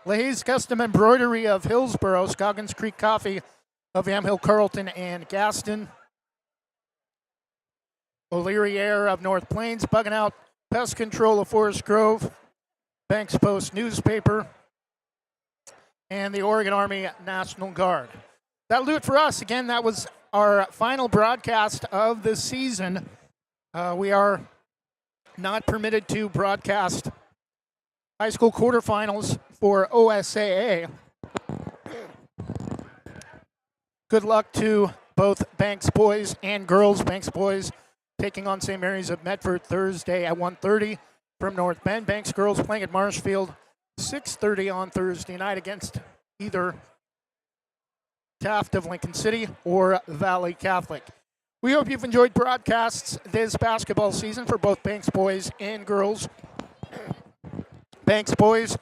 LaHaye's Custom Embroidery of Hillsborough, Scoggins Creek Coffee of Yamhill Carlton and Gaston, O'Leary Air of North Plains, Bugging Out Pest Control of Forest Grove, Banks Post Newspaper, and the Oregon Army National Guard. That'll do it for us. Again, that was our final broadcast of the season. We are not permitted to broadcast high school quarterfinals for OSAA. Good luck to both Banks boys and girls. Banks boys taking on St. Mary's of Medford Thursday at 1:30 from North Bend. Banks girls playing at Marshfield 6:30 on Thursday night against either Taft of Lincoln City or Valley Catholic. We hope you've enjoyed broadcasts this basketball season for both Banks boys and girls. Banks boys,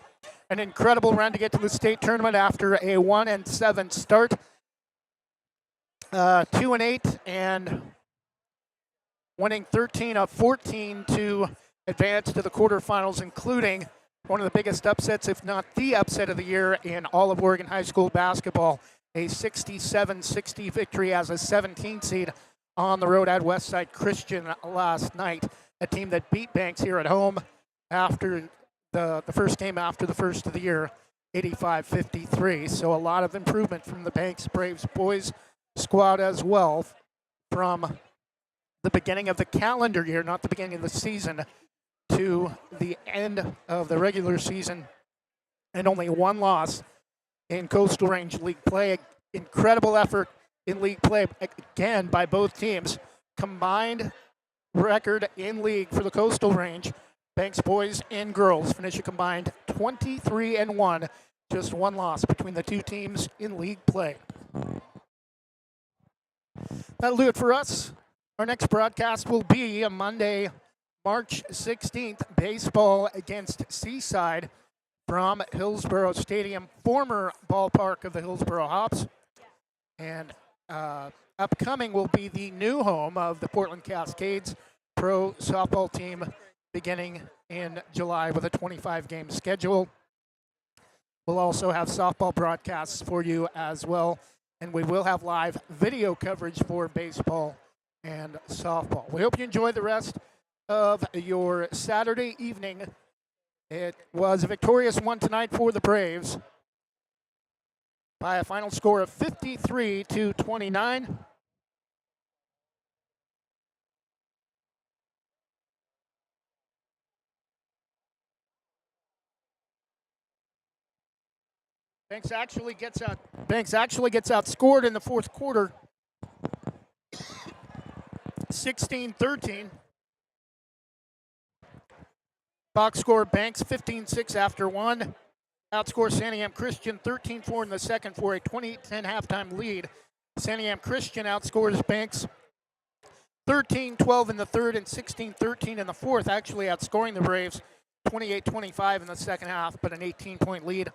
an incredible run to get to the state tournament after a 1-7 start. 2-8 and winning 13 of 14 to advance to the quarterfinals, including one of the biggest upsets, if not the upset of the year in all of Oregon high school basketball, a 67-60 victory as a 17 seed on the road at Westside Christian last night, a team that beat Banks here at home after the first game after the first of the year, 85-53. So a lot of improvement from the Banks Braves boys squad as well from the beginning of the calendar year, not the beginning of the season, to the end of the regular season, and only one loss in Coastal Range League play. Incredible effort in league play, again, by both teams. Combined record in league for the Coastal Range, Banks boys and girls finish a combined 23-1, just one loss between the two teams in league play. That'll do it for us. Our next broadcast will be on Monday, March 16th, baseball against Seaside from Hillsborough Stadium, former ballpark of the Hillsborough Hops. And upcoming will be the new home of the Portland Cascades pro softball team, beginning in July with a 25-game schedule. We'll also have softball broadcasts for you as well, and we will have live video coverage for baseball and softball. We hope you enjoy the rest of your Saturday evening It was a victorious one tonight for the Braves by a final score of 53-29. Banks actually gets outscored in the fourth quarter, 16-13. Box score, Banks 15-6 after one. Outscore Santiam Christian 13-4 in the second for a 20-10 halftime lead. Santiam Christian outscores Banks 13-12 in the third and 16-13 in the fourth, actually outscoring the Braves 28-25 in the second half, but an 18-point lead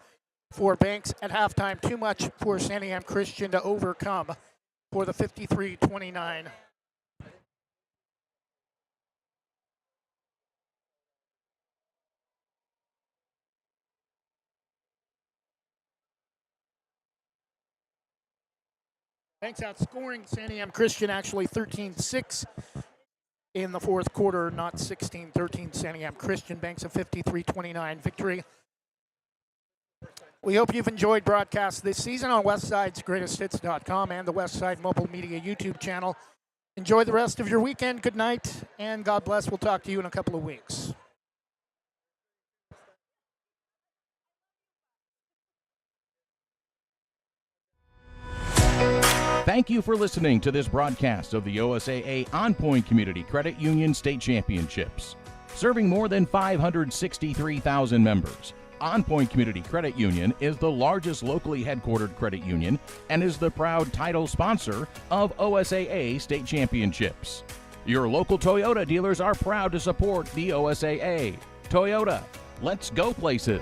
for Banks at halftime. Too much for Santiam Christian to overcome for the 53-29. Banks outscoring Santiam Christian actually 13-6 in the fourth quarter, not 16-13. Santiam Christian Banks a 53-29 victory. We hope you've enjoyed broadcasts this season on Westside'sGreatestHits.com and the Westside Mobile Media YouTube channel. Enjoy the rest of your weekend. Good night, and God bless. We'll talk to you in a couple of weeks. Thank you for listening to this broadcast of the OSAA On Point Community Credit Union State Championships. Serving more than 563,000 members, On Point Community Credit Union is the largest locally headquartered credit union and is the proud title sponsor of OSAA State Championships. Your local Toyota dealers are proud to support the OSAA. Toyota, let's go places.